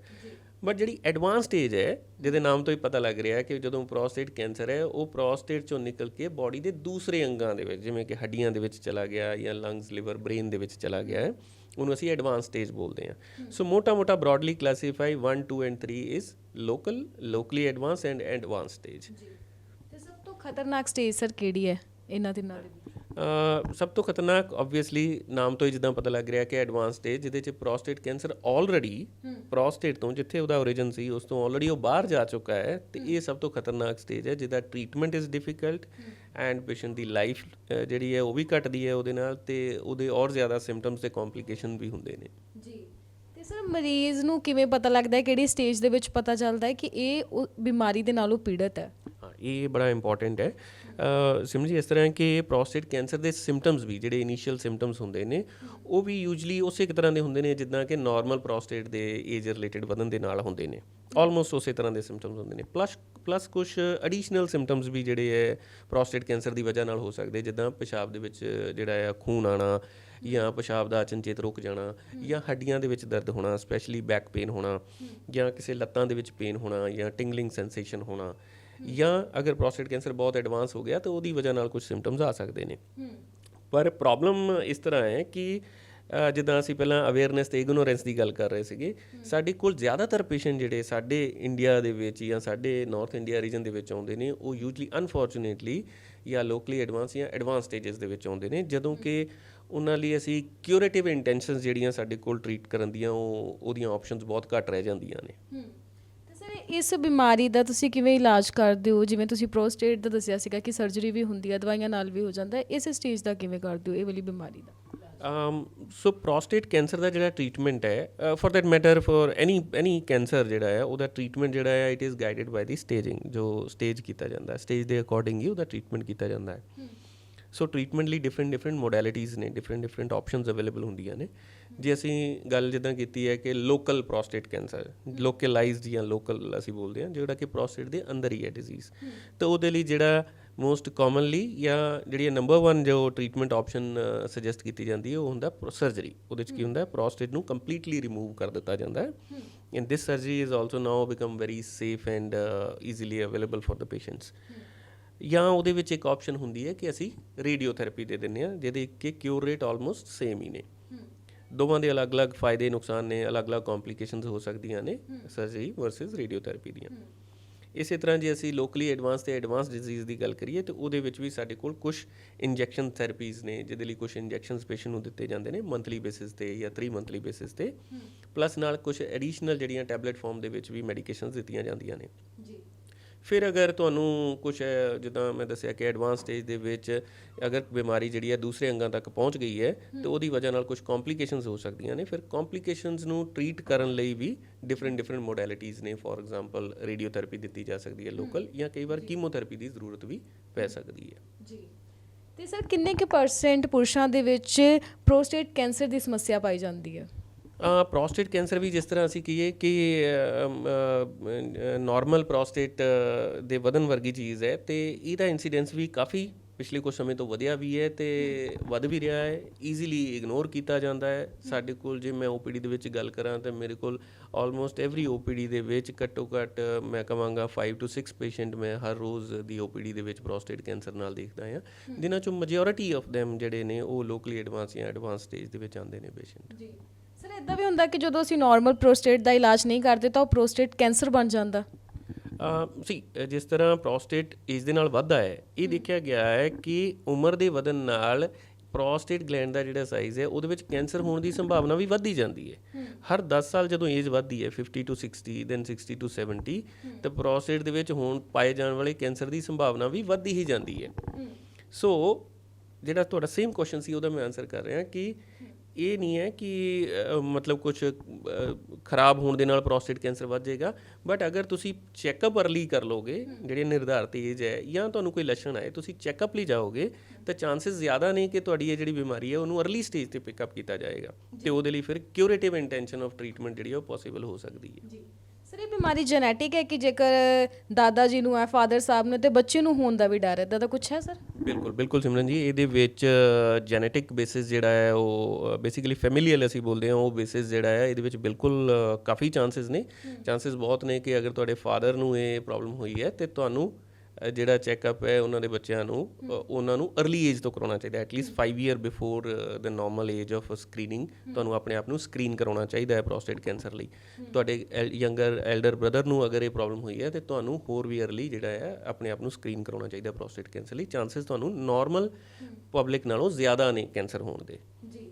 But ਜਿਹੜੀ ਐਡਵਾਂਸ ਸਟੇਜ ਹੈ, ਜਿਹਦੇ ਨਾਮ ਤੋਂ ਹੀ ਪਤਾ ਲੱਗ ਰਿਹਾ ਕਿ ਜਦੋਂ ਪ੍ਰੋਸਟੇਟ ਕੈਂਸਰ ਹੈ ਉਹ ਪ੍ਰੋਸਟੇਟ ਚੋਂ ਨਿਕਲ ਕੇ ਬਾਡੀ ਦੇ ਦੂਸਰੇ ਅੰਗਾਂ ਦੇ ਵਿੱਚ, ਜਿਵੇਂ ਕਿ ਹੱਡੀਆਂ ਦੇ ਵਿੱਚ ਚਲਾ ਗਿਆ ਜਾਂ ਲੰਗਸ, ਲਿਵਰ, ਬ੍ਰੇਨ ਦੇ ਵਿੱਚ ਚਲਾ ਗਿਆ ਹੈ, ਉਹਨੂੰ ਅਸੀਂ ਐਡਵਾਂਸ ਸਟੇਜ ਬੋਲਦੇ ਹਾਂ। ਸੋ ਮੋਟਾ ਬ੍ਰੌਡਲੀ classify 1, 2 and 3 is local, locally advance and advance stage. ਤੇ ਸਭ ਤੋਂ ਖਤਰਨਾਕ ਸਟੇਜ ਸਰ ਕਿਹੜੀ ਹੈ ਇਹਨਾਂ ਤਿੰਨਾਂ ਦੇ? ਸਭ ਤੋਂ ਖਤਰਨਾਕ ਆਬਵੀਅਸਲੀ ਨਾਮ ਤੋਂ ਹੀ ਜਿੱਦਾਂ ਪਤਾ ਲੱਗ ਰਿਹਾ ਕਿ ਐਡਵਾਂਸ ਸਟੇਜ, ਜਿਹਦੇ 'ਚ ਪ੍ਰੋਸਟੇਟ ਕੈਂਸਰ ਆਲਰੇਡੀ ਪ੍ਰੋਸਟੇਟ ਤੋਂ ਜਿੱਥੇ ਉਹਦਾ ਓਰੀਜਨ ਸੀ ਉਸ ਤੋਂ ਆਲਰੇਡੀ ਉਹ ਬਾਹਰ ਜਾ ਚੁੱਕਾ ਹੈ, ਤੇ ਇਹ ਸਭ ਤੋਂ ਖਤਰਨਾਕ ਸਟੇਜ ਹੈ ਜਿਹਦਾ treatment is difficult and patient the life ਜਿਹੜੀ ਹੈ ਉਹ ਵੀ ਘਟਦੀ ਹੈ ਉਹਦੇ ਨਾਲ, ਤੇ ਉਹਦੇ ਔਰ ਜ਼ਿਆਦਾ ਸਿੰਪਟਮਸ ਤੇ ਕੰਪਲਿਕੇਸ਼ਨ ਵੀ ਹੁੰਦੇ ਨੇ ਜੀ। ਤੇ ਸਰ ਮਰੀਜ਼ ਨੂੰ ਕਿਵੇਂ ਪਤਾ ਲੱਗਦਾ ਹੈ, ਕਿਹੜੀ ਸਟੇਜ ਦੇ ਵਿੱਚ ਪਤਾ ਚੱਲਦਾ ਹੈ ਕਿ ਇਹ ਉਹ ਬਿਮਾਰੀ ਦੇ ਨਾਲੋਂ ਪੀੜਤ ਹੈ? ਹਾਂ, ਇਹ ਬੜਾ ਇੰਪੋਰਟੈਂਟ ਹੈ ਸਿਮਰਨ ਜੀ। ਇਸ ਤਰ੍ਹਾਂ ਕਿ ਪ੍ਰੋਸਟੇਟ ਕੈਂਸਰ ਦੇ ਸਿੰਪਟਮਸ ਵੀ ਜਿਹੜੇ ਇਨੀਸ਼ੀਅਲ ਸਿੰਪਟਮਸ ਹੁੰਦੇ ਨੇ ਉਹ ਵੀ ਯੂਜੂਲੀ ਉਸੇ ਇੱਕ ਤਰ੍ਹਾਂ ਦੇ ਹੁੰਦੇ ਨੇ ਜਿੱਦਾਂ ਕਿ ਨਾਰਮਲ ਪ੍ਰੋਸਟੇਟ ਦੇ ਏਜ ਰਿਲੇਟਡ ਵਧਣ ਦੇ ਨਾਲ ਹੁੰਦੇ ਨੇ, ਆਲਮੋਸਟ ਉਸੇ ਤਰ੍ਹਾਂ ਦੇ ਸਿੰਪਟਮਸ ਹੁੰਦੇ ਨੇ। ਪਲੱਸ ਕੁਝ ਐਡੀਸ਼ਨਲ ਸਿੰਪਟਮਸ ਵੀ ਜਿਹੜੇ ਹੈ ਪ੍ਰੋਸਟੇਟ ਕੈਂਸਰ ਦੀ ਵਜ੍ਹਾ ਨਾਲ ਹੋ ਸਕਦੇ, ਜਿੱਦਾਂ ਪਿਸ਼ਾਬ ਦੇ ਵਿੱਚ ਜਿਹੜਾ ਆ ਖੂਨ ਆਉਣਾ, ਜਾਂ ਪਿਸ਼ਾਬ ਦਾ ਅਚਨਚੇਤ ਰੁਕ ਜਾਣਾ, ਜਾਂ ਹੱਡੀਆਂ ਦੇ ਵਿੱਚ ਦਰਦ ਹੋਣਾ, ਸਪੈਸ਼ਲੀ ਬੈਕ ਪੇਨ ਹੋਣਾ, ਜਾਂ ਕਿਸੇ ਲੱਤਾਂ ਦੇ ਵਿੱਚ ਪੇਨ ਹੋਣਾ, ਜਾਂ ਟਿੰਗਲਿੰਗ ਸੈਂਸੇਸ਼ਨ ਹੋਣਾ, ਜਾਂ ਅਗਰ ਪ੍ਰੋਸਟੇਟ ਕੈਂਸਰ ਬਹੁਤ ਐਡਵਾਂਸ ਹੋ ਗਿਆ ਤਾਂ ਉਹਦੀ ਵਜ੍ਹਾ ਨਾਲ ਕੁਝ ਸਿੰਪਟਮਸ ਆ ਸਕਦੇ ਨੇ। ਪਰ ਪ੍ਰੋਬਲਮ ਇਸ ਤਰ੍ਹਾਂ ਹੈ ਕਿ ਜਿੱਦਾਂ ਅਸੀਂ ਪਹਿਲਾਂ ਅਵੇਅਰਨੈਸ ਤੇ ਇਗਨੋਰੈਂਸ ਦੀ ਗੱਲ ਕਰ ਰਹੇ ਸੀਗੇ, ਸਾਡੇ ਕੋਲ ਜ਼ਿਆਦਾਤਰ ਪੇਸ਼ੈਂਟ ਜਿਹੜੇ ਸਾਡੇ ਇੰਡੀਆ ਦੇ ਵਿੱਚ ਜਾਂ ਸਾਡੇ ਨਾਰਥ ਇੰਡੀਆ ਰੀਜਨ ਦੇ ਵਿੱਚ ਆਉਂਦੇ ਨੇ ਉਹ ਯੂਜਲੀ ਅਨਫੋਰਚੂਨੇਟਲੀ ਜਾਂ ਲੋਕਲੀ ਐਡਵਾਂਸ ਜਾਂ ਐਡਵਾਂਸ ਸਟੇਜਸ ਦੇ ਵਿੱਚ ਆਉਂਦੇ ਨੇ, ਜਦੋਂ ਕਿ ਉਹਨਾਂ ਲਈ ਅਸੀਂ ਕਿਊਰੇਟਿਵ ਇੰਟੈਂਸ਼ਨਸ ਜਿਹੜੀਆਂ ਸਾਡੇ ਕੋਲ ਟਰੀਟ ਕਰਨ ਦੀਆਂ ਉਹਦੀਆਂ ਆਪਸ਼ਨਸ ਬਹੁਤ ਘੱਟ ਰਹਿ ਜਾਂਦੀਆਂ ਨੇ। ਇਸ ਬਿਮਾਰੀ ਦਾ ਤੁਸੀਂ ਕਿਵੇਂ ਇਲਾਜ ਕਰਦੇ ਹੋ? ਜਿਵੇਂ ਤੁਸੀਂ ਪ੍ਰੋਸਟੇਟ ਦਾ ਦੱਸਿਆ ਸੀਗਾ ਕਿ ਸਰਜਰੀ ਵੀ ਹੁੰਦੀ ਹੈ, ਦਵਾਈਆਂ ਨਾਲ ਵੀ ਹੋ ਜਾਂਦਾ ਹੈ, ਇਸ ਸਟੇਜ ਦਾ ਕਿਵੇਂ ਕਰਦੇ ਹੋ ਇਹ ਵਾਲੀ ਬਿਮਾਰੀ ਦਾ? ਸੋ ਪ੍ਰੋਸਟੇਟ ਕੈਂਸਰ ਦਾ ਜਿਹੜਾ ਟ੍ਰੀਟਮੈਂਟ ਹੈ, for that matter for any cancer ਜਿਹੜਾ ਹੈ ਉਹਦਾ ਟ੍ਰੀਟਮੈਂਟ ਜਿਹੜਾ ਹੈ it is guided by the staging, ਜੋ ਸਟੇਜ ਕੀਤਾ ਜਾਂਦਾ, ਸਟੇਜ ਦੇ ਅਕੋਰਡਿੰਗ ਹੀ ਉਹਦਾ ਟ੍ਰੀਟਮੈਂਟ ਕੀਤਾ ਜਾਂਦਾ ਹੈ। ਸੋ ਟ੍ਰੀਟਮੈਂਟ ਲਈ ਡਿਫਰੈਂਟ ਮੋਡੈਲਿਟੀਜ਼ ਨੇ, ਡਿਫਰੈਂਟ ਆਪਸ਼ਨਸ ਅਵੇਲੇਬਲ ਹੁੰਦੀਆਂ ਨੇ। ਜੇ ਅਸੀਂ ਗੱਲ ਜਿੱਦਾਂ ਕੀਤੀ ਹੈ ਕਿ ਲੋਕਲ ਪ੍ਰੋਸਟੇਟ ਕੈਂਸਰ, ਲੋਕਲਾਈਜ਼ਡ ਜਾਂ ਲੋਕਲ ਅਸੀਂ ਬੋਲਦੇ ਹਾਂ, ਜਿਹੜਾ ਕਿ ਪ੍ਰੋਸਟੇਟ ਦੇ ਅੰਦਰ ਹੀ ਹੈ ਡਿਜ਼ੀਜ਼, ਤਾਂ ਉਹਦੇ ਲਈ ਜਿਹੜਾ ਮੋਸਟ ਕਾਮਨਲੀ ਜਾਂ ਜਿਹੜੀ ਨੰਬਰ 1 ਜੋ ਟ੍ਰੀਟਮੈਂਟ ਆਪਸ਼ਨ ਸੁਜੈਸਟ ਕੀਤੀ ਜਾਂਦੀ ਹੈ ਉਹ ਹੁੰਦਾ ਸਰਜਰੀ। ਉਹਦੇ 'ਚ ਕੀ ਹੁੰਦਾ, ਪ੍ਰੋਸਟੇਟ ਨੂੰ ਕੰਪਲੀਟਲੀ ਰਿਮੂਵ ਕਰ ਦਿੱਤਾ ਜਾਂਦਾ ਹੈ। And this surgery is also now become very safe and easily available for the patients. ਜਾਂ ਉਹਦੇ ਵਿੱਚ ਇੱਕ ਆਪਸ਼ਨ ਹੁੰਦੀ ਹੈ ਕਿ ਅਸੀਂ ਰੇਡੀਓਥੈਰੇਪੀ ਦੇ ਦਿੰਦੇ ਹਾਂ, ਜਿਹਦੇ ਕਿ ਕਿਉਰ ਰੇਟ ਆਲਮੋਸਟ ਸੇਮ ਹੀ ਨੇ। ਦੋਵਾਂ ਦੇ ਅਲੱਗ-ਅਲੱਗ ਫਾਇਦੇ ਨੁਕਸਾਨ ਨੇ, ਅਲੱਗ-ਅਲੱਗ ਕੰਪਲਿਕੇਸ਼ਨਸ ਹੋ ਸਕਦੀਆਂ ਨੇ ਸਰਜਰੀ ਵਰਸਸ ਰੇਡੀਓਥੈਰੇਪੀ ਦੀਆਂ। ਇਸੇ ਤਰ੍ਹਾਂ ਜੇ ਅਸੀਂ ਲੋਕਲੀ ਐਡਵਾਂਸ ਤੇ ਐਡਵਾਂਸ ਡਿਜ਼ੀਜ਼ ਦੀ ਗੱਲ ਕਰੀਏ ਤਾਂ ਉਹਦੇ ਵਿੱਚ ਵੀ ਸਾਡੇ ਕੋਲ ਕੁਝ ਇੰਜੈਕਸ਼ਨ ਥੈਰੇਪੀਜ਼ ਨੇ, ਜਿਹਦੇ ਲਈ ਕੁਝ ਇੰਜੈਕਸ਼ਨਸ ਪੇਸ਼ੈਂਟ ਨੂੰ ਦਿੱਤੇ ਜਾਂਦੇ ਨੇ ਮੰਥਲੀ ਬੇਸਿਸ ਤੇ ਜਾਂ 3 ਮੰਥਲੀ ਬੇਸਿਸ ਤੇ, ਪਲੱਸ ਨਾਲ ਕੁਝ ਐਡੀਸ਼ਨਲ ਜਿਹੜੀਆਂ ਟੈਬਲੇਟ ਫਾਰਮ ਦੇ ਵਿੱਚ ਵੀ ਮੈਡੀਕੇਸ਼ਨਸ ਦਿੱਤੀਆਂ ਜਾਂਦੀਆਂ ਨੇ। ਫਿਰ ਅਗਰ ਤੁਹਾਨੂੰ ਕੁਛ ਜਿੱਦਾਂ ਮੈਂ ਦੱਸਿਆ ਕਿ ਐਡਵਾਂਸ ਸਟੇਜ ਦੇ ਵਿੱਚ ਅਗਰ ਬਿਮਾਰੀ ਜਿਹੜੀ ਹੈ ਦੂਸਰੇ ਅੰਗਾਂ ਤੱਕ ਪਹੁੰਚ ਗਈ ਹੈ ਤਾਂ ਉਹਦੀ ਵਜ੍ਹਾ ਨਾਲ ਕੁਝ ਕੰਪਲਿਕੇਸ਼ਨਸ ਹੋ ਸਕਦੀਆਂ ਨੇ। ਫਿਰ ਕੰਪਲਿਕੇਸ਼ਨਸ ਨੂੰ ਟਰੀਟ ਕਰਨ ਲਈ ਵੀ ਡਿਫਰੈਂਟ ਮੋਡੈਲਿਟੀਜ਼ ਨੇ। ਫੋਰ ਐਗਜ਼ਾਮਪਲ ਰੇਡੀਓਥੈਰੇਪੀ ਦਿੱਤੀ ਜਾ ਸਕਦੀ ਹੈ ਲੋਕਲ, ਜਾਂ ਕਈ ਵਾਰ ਕੀਮੋਥੈਰੇਪੀ ਦੀ ਜ਼ਰੂਰਤ ਵੀ ਪੈ ਸਕਦੀ ਹੈ ਜੀ। ਤੇ ਸਰ ਕਿੰਨੇ ਕੁ % ਪੁਰਸ਼ਾਂ ਦੇ ਵਿੱਚ ਪ੍ਰੋਸਟੇਟ ਕੈਂਸਰ ਦੀ ਸਮੱਸਿਆ ਪਾਈ ਜਾਂਦੀ ਹੈ? ਪ੍ਰੋਸਟੇਟ ਕੈਂਸਰ ਵੀ ਜਿਸ ਤਰ੍ਹਾਂ ਅਸੀਂ ਕਹੀਏ ਕਿ ਨਾਰਮਲ ਪ੍ਰੋਸਟੇਟ ਦੇ ਵਧਣ ਵਰਗੀ ਚੀਜ਼ ਹੈ, ਤੇ ਇਹਦਾ ਇਨਸੀਡੈਂਸ ਵੀ ਕਾਫੀ ਪਿਛਲੇ ਕੁਝ ਸਮੇਂ ਤੋਂ ਵਧਿਆ ਵੀ ਹੈ ਤੇ ਵੱਧ ਵੀ ਰਿਹਾ ਹੈ। ਈਜ਼ੀਲੀ ਇਗਨੋਰ ਕੀਤਾ ਜਾਂਦਾ ਹੈ। ਸਾਡੇ ਕੋਲ ਜੇ ਮੈਂ OPD ਦੇ ਵਿੱਚ ਗੱਲ ਕਰਾਂ ਤਾਂ ਮੇਰੇ ਕੋਲ ਆਲਮੋਸਟ ਐਵਰੀ OPD ਦੇ ਵਿੱਚ ਘੱਟੋ ਘੱਟ ਮੈਂ ਕਹਾਂਗਾ 5 to 6 ਪੇਸ਼ੈਂਟ ਮੈਂ ਹਰ ਰੋਜ਼ ਦੀ OPD ਦੇ ਵਿੱਚ ਪ੍ਰੋਸਟੇਟ ਕੈਂਸਰ ਨਾਲ ਦੇਖਦਾ ਹਾਂ, ਜਿਨ੍ਹਾਂ 'ਚੋਂ ਮੈਜੋਰਿਟੀ ਆਫ ਦੈਮ ਜਿਹੜੇ ਨੇ ਉਹ ਲੋਕਲੀ ਐਡਵਾਂਸ ਜਾਂ ਐਡਵਾਂਸ ਸਟੇਜ ਦੇ ਵਿੱਚ ਆਉਂਦੇ ਨੇ ਪੇਸ਼ੈਂਟ। ਜੀ ਸਰ, ਇੱਦਾਂ ਵੀ ਹੁੰਦਾ ਕਿ ਜਦੋਂ ਅਸੀਂ ਨਾਰਮਲ ਪ੍ਰੋਸਟੇਟ ਦਾ ਇਲਾਜ ਨਹੀਂ ਕਰਦੇ ਤਾਂ ਉਹ ਪ੍ਰੋਸਟੇਟ ਕੈਂਸਰ ਬਣ ਜਾਂਦਾ? ਜਿਸ ਤਰ੍ਹਾਂ ਪ੍ਰੋਸਟੇਟ ਏਜ ਦੇ ਨਾਲ ਵੱਧਦਾ ਹੈ, ਇਹ ਦੇਖਿਆ ਗਿਆ ਹੈ ਕਿ ਉਮਰ ਦੇ ਵਧਣ ਨਾਲ ਪ੍ਰੋਸਟੇਟ ਗਲੈਂਡ ਦਾ ਜਿਹੜਾ ਸਾਈਜ਼ ਹੈ ਉਹਦੇ ਵਿੱਚ ਕੈਂਸਰ ਹੋਣ ਦੀ ਸੰਭਾਵਨਾ ਵੀ ਵੱਧਦੀ ਜਾਂਦੀ ਹੈ। ਹਰ 10 ਸਾਲ ਜਦੋਂ ਏਜ ਵੱਧਦੀ ਹੈ 50 to 60 ਦੈਨ 60 to 70, ਤਾਂ ਪ੍ਰੋਸਟੇਟ ਦੇ ਵਿੱਚ ਹੋਣ ਪਾਏ ਜਾਣ ਵਾਲੇ ਕੈਂਸਰ ਦੀ ਸੰਭਾਵਨਾ ਵੀ ਵੱਧਦੀ ਹੀ ਜਾਂਦੀ ਹੈ। ਸੋ ਜਿਹੜਾ ਤੁਹਾਡਾ ਸੇਮ ਕੁਐਸਚਨ ਸੀ ਉਹਦਾ ਮੈਂ ਆਨਸਰ ਕਰ ਰਿਹਾ ਕਿ ਇਹ ਨਹੀਂ ਹੈ ਕਿ ਮਤਲਬ ਕੁਝ ਖਰਾਬ ਹੋਣ ਦੇ ਨਾਲ ਪ੍ਰੋਸਟੇਟ ਕੈਂਸਰ ਵੱਧ ਜਾਏਗਾ, ਬਟ ਅਗਰ ਤੁਸੀਂ ਚੈੱਕਅਪ ਅਰਲੀ ਕਰ ਲੋਗੇ, ਜਿਹੜੀ ਨਿਰਧਾਰਿਤ ਏਜ ਹੈ, ਜਾਂ ਤੁਹਾਨੂੰ ਕੋਈ ਲੱਛਣ ਆਏ ਤੁਸੀਂ ਚੈੱਕਅਪ ਲਈ ਜਾਓਗੇ, ਤਾਂ ਚਾਂਸਸ ਜ਼ਿਆਦਾ ਨੇ ਕਿ ਤੁਹਾਡੀ ਇਹ ਜਿਹੜੀ ਬਿਮਾਰੀ ਹੈ ਉਹਨੂੰ ਅਰਲੀ ਸਟੇਜ ਤੇ ਪਿਕਅਪ ਕੀਤਾ ਜਾਏਗਾ, ਤੇ ਉਹਦੇ ਲਈ ਫਿਰ ਕਿਊਰੇਟਿਵ ਇੰਟੈਂਸ਼ਨ ਆਫ ਟ੍ਰੀਟਮੈਂਟ ਜਿਹੜੀ ਉਹ ਪੋਸੀਬਲ ਹੋ ਸਕਦੀ ਹੈ ਜੀ। ਸਰ, ਇਹ ਬਿਮਾਰੀ ਜੈਨੇਟਿਕ ਹੈ ਕਿ ਜੇਕਰ ਦਾਦਾ ਜੀ ਨੂੰ ਹੈ, ਫਾਦਰ ਸਾਹਿਬ ਨੂੰ, ਤੇ ਬੱਚੇ ਨੂੰ ਹੋਣ ਦਾ ਵੀ ਡਰ ਹੈ, ਤਾਂ ਕੁਛ ਹੈ ਸਰ? ਬਿਲਕੁਲ ਸਿਮਰਨ ਜੀ, ਇਹਦੇ ਵਿੱਚ ਜੈਨੇਟਿਕ ਬੇਸਿਸ ਜਿਹੜਾ ਹੈ ਉਹ ਬੇਸਿਕਲੀ ਫੈਮਿਲੀਅਲ ਅਸੀਂ ਬੋਲਦੇ ਹਾਂ, ਉਹ ਬੇਸਿਸ ਜਿਹੜਾ ਹੈ ਇਹਦੇ ਵਿੱਚ ਬਿਲਕੁਲ ਕਾਫੀ ਚਾਂਸਸ ਬਹੁਤ ਨੇ ਕਿ ਅਗਰ ਤੁਹਾਡੇ ਫਾਦਰ ਨੂੰ ਇਹ ਪ੍ਰੋਬਲਮ ਹੋਈ ਹੈ ਤੇ ਤੁਹਾਨੂੰ ਜਿਹੜਾ ਚੈੱਕਅਪ ਹੈ ਉਹਨਾਂ ਦੇ ਬੱਚਿਆਂ ਨੂੰ ਉਹਨਾਂ ਨੂੰ अर्ਲੀ ਏਜ ਤੋਂ ਕਰਾਉਣਾ ਚਾਹੀਦਾ, at least 5 year before the normal age of screening. ਤੁਹਾਨੂੰ ਆਪਣੇ ਆਪ ਨੂੰ ਸਕਰੀਨ ਕਰਾਉਣਾ ਚਾਹੀਦਾ ਹੈ ਪ੍ਰੋਸਟੇਟ ਕੈਂਸਰ ਲਈ। ਤੁਹਾਡੇ ਯੰਗਰ ਐਲਡਰ ਬ੍ਰਦਰ ਨੂੰ ਅਗਰ ਇਹ ਪ੍ਰੋਬਲਮ ਹੋਈ ਹੈ ਤੇ ਤੁਹਾਨੂੰ ਹੋਰ ਵੀ अर्ਲੀ ਜਿਹੜਾ ਹੈ ਆਪਣੇ ਆਪ ਨੂੰ ਸਕਰੀਨ ਕਰਾਉਣਾ ਚਾਹੀਦਾ ਪ੍ਰੋਸਟੇਟ ਕੈਂਸਰ ਲਈ। ਚਾਂਸਸ ਤੁਹਾਨੂੰ ਨਾਰਮਲ ਪਬਲਿਕ ਨਾਲੋਂ ਜ਼ਿਆਦਾ ਨੇ ਕੈਂਸਰ ਹੋਣ ਦੇ। ਜੀ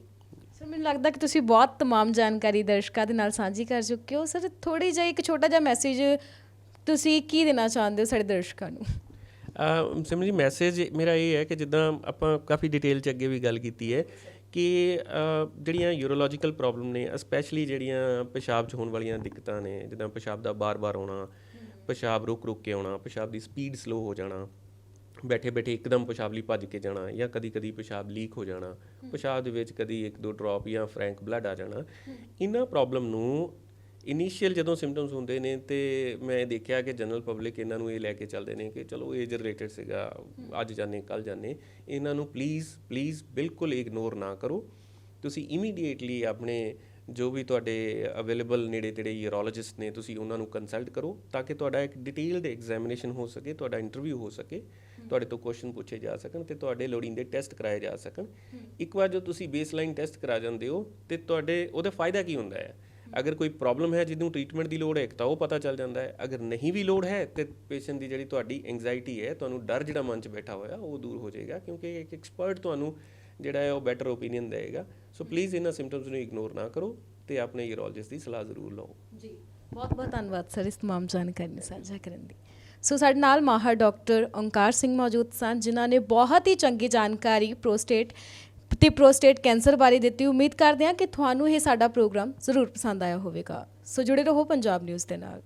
ਸਰ, ਮੈਨੂੰ ਲੱਗਦਾ ਕਿ ਤੁਸੀਂ ਬਹੁਤ ਤਮਾਮ ਜਾਣਕਾਰੀ ਦਰਸ਼ਕਾਂ ਦੇ ਨਾਲ ਸਾਂਝੀ ਕਰ ਚੁੱਕੇ ਹੋ। ਸਰ, ਥੋੜ੍ਹੀ ਜਿਹੀ ਇੱਕ ਛੋਟਾ ਜਿਹਾ ਮੈਸੇਜ ਤੁਸੀਂ ਕੀ ਦੇਣਾ ਚਾਹੁੰਦੇ ਹੋ ਸਾਡੇ ਦਰਸ਼ਕਾਂ ਨੂੰ? ਸਿਮਰਨ ਜੀ, ਮੈਸੇਜ ਮੇਰਾ ਇਹ ਹੈ ਕਿ ਜਿੱਦਾਂ ਆਪਾਂ ਕਾਫੀ ਡਿਟੇਲ 'ਚ ਅੱਗੇ ਵੀ ਗੱਲ ਕੀਤੀ ਹੈ ਕਿ ਜਿਹੜੀਆਂ ਯੂਰੋਲੋਜੀਕਲ ਪ੍ਰੋਬਲਮ ਨੇ, ਸਪੈਸ਼ਲੀ ਜਿਹੜੀਆਂ ਪਿਸ਼ਾਬ 'ਚ ਹੋਣ ਵਾਲੀਆਂ ਦਿੱਕਤਾਂ ਨੇ, ਜਿੱਦਾਂ ਪਿਸ਼ਾਬ ਦਾ ਬਾਰ-ਬਾਰ ਆਉਣਾ, ਪਿਸ਼ਾਬ ਰੁਕ ਕੇ ਆਉਣਾ, ਪਿਸ਼ਾਬ ਦੀ ਸਪੀਡ ਸਲੋ ਹੋ ਜਾਣਾ, ਬੈਠੇ ਬੈਠੇ ਇੱਕਦਮ ਪਿਸ਼ਾਬ ਲਈ ਭੱਜ ਕੇ ਜਾਣਾ, ਜਾਂ ਕਦੀ ਪਿਸ਼ਾਬ ਲੀਕ ਹੋ ਜਾਣਾ, ਪਿਸ਼ਾਬ ਦੇ ਵਿੱਚ ਕਦੀ 1-2 ਡ੍ਰੌਪ ਜਾਂ ਫਰੈਂਕ ਬਲੱਡ ਆ ਜਾਣਾ, ਇਹਨਾਂ ਪ੍ਰੋਬਲਮ ਨੂੰ ਇਨੀਸ਼ੀਅਲ ਜਦੋਂ ਸਿੰਪਟਮਸ ਹੁੰਦੇ ਨੇ ਤੇ ਮੈਂ ਦੇਖਿਆ ਕਿ ਜਨਰਲ ਪਬਲਿਕ ਇਹਨਾਂ ਨੂੰ ਇਹ ਲੈ ਕੇ ਚੱਲਦੇ ਨੇ ਕਿ ਚਲੋ ਏਜ ਰਿਲੇਟਡ ਸੀਗਾ, ਅੱਜ ਜਾਣੇ ਕੱਲ੍ਹ ਜਾਣੇ। ਇਹਨਾਂ ਨੂੰ ਪਲੀਜ਼ ਬਿਲਕੁਲ ਇਗਨੋਰ ਨਾ ਕਰੋ। ਤੁਸੀਂ ਇਮੀਡੀਏਟਲੀ ਆਪਣੇ ਜੋ ਵੀ ਤੁਹਾਡੇ ਅਵੇਲੇਬਲ ਨੇੜੇ ਤੇੜੇ ਯੂਰੋਲੋਜਿਸਟ ਨੇ, ਤੁਸੀਂ ਉਹਨਾਂ ਨੂੰ ਕੰਸਲਟ ਕਰੋ ਤਾਂ ਕਿ ਤੁਹਾਡਾ ਇੱਕ ਡਿਟੇਲਡ ਐਗਜ਼ਾਮੀਨੇਸ਼ਨ ਹੋ ਸਕੇ, ਤੁਹਾਡਾ ਇੰਟਰਵਿਊ ਹੋ ਸਕੇ, ਤੁਹਾਡੇ ਤੋਂ ਕੁਐਸਚਨ ਪੁੱਛੇ ਜਾ ਸਕਣ ਤੇ ਤੁਹਾਡੇ ਲੋੜੀਂਦੇ ਟੈਸਟ ਕਰਾਏ ਜਾ ਸਕਣ। ਇੱਕ ਵਾਰ ਜੋ ਤੁਸੀਂ ਬੇਸਲਾਈਨ ਟੈਸਟ ਕਰਾ ਜਾਂਦੇ ਹੋ ਤੇ ਤੁਹਾਡੇ ਉਹਦਾ ਫਾਇਦਾ ਕੀ ਹੁੰਦਾ ਹੈ? ਅਗਰ ਕੋਈ ਪ੍ਰੋਬਲਮ ਹੈ ਜਿਹਨੂੰ ਟ੍ਰੀਟਮੈਂਟ ਦੀ ਲੋੜ ਹੈ ਇੱਕ ਤਾਂ ਉਹ ਪਤਾ ਚੱਲ ਜਾਂਦਾ ਹੈ, ਅਗਰ ਨਹੀਂ ਵੀ ਲੋੜ ਹੈ ਤੇ ਪੇਸ਼ੈਂਟ ਦੀ ਜਿਹੜੀ ਤੁਹਾਡੀ ਐਂਗਜ਼ਾਇਟੀ ਹੈ, ਤੁਹਾਨੂੰ ਡਰ ਜਿਹੜਾ ਮਨ 'ਚ ਬੈਠਾ ਹੋਇਆ ਉਹ ਦੂਰ ਹੋ ਜਾਏਗਾ, ਕਿਉਂਕਿ ਇੱਕ ਐਕਸਪਰਟ ਤੁਹਾਨੂੰ ਜਿਹੜਾ ਹੈ ਉਹ ਬੈਟਰ ਓਪੀਨੀਅਨ ਦੇਗਾ। ਸੋ ਪਲੀਜ਼ ਇਹਨਾਂ ਸਿੰਪਟਮਸ ਨੂੰ ਇਗਨੋਰ ਨਾ ਕਰੋ ਤੇ ਆਪਣੇ ਯੂਰੋਲੋਜਿਸਟ ਦੀ ਸਲਾਹ ਜ਼ਰੂਰ ਲਓ। ਜੀ, ਬਹੁਤ ਬਹੁਤ ਧੰਨਵਾਦ ਸਰ ਇਸ ਤਮਾਮ ਜਾਣਕਾਰੀ ਨੂੰ ਸਾਂਝਾ ਕਰਨ ਦੀ। ਸੋ ਸਾਡੇ ਨਾਲ ਮਾਹਰ ਡਾਕਟਰ ਓਂਕਾਰ ਸਿੰਘ ਮੌਜੂਦ ਸਨ, ਜਿਨ੍ਹਾਂ ਨੇ ਬਹੁਤ ਹੀ ਚੰਗੀ ਜਾਣਕਾਰੀ ਪ੍ਰੋਸਟੇਟ ਕੈਂਸਰ ਬਾਰੇ ਦਿੱਤੀ। ਉਮੀਦ ਕਰਦੇ ਹਾਂ ਕਿ ਤੁਹਾਨੂੰ ਇਹ ਸਾਡਾ ਪ੍ਰੋਗਰਾਮ ਜ਼ਰੂਰ ਪਸੰਦ ਆਇਆ ਹੋਵੇਗਾ। ਸੋ ਜੁੜੇ ਰਹੋ ਪੰਜਾਬ ਨਿਊਜ਼ ਦੇ ਨਾਲ।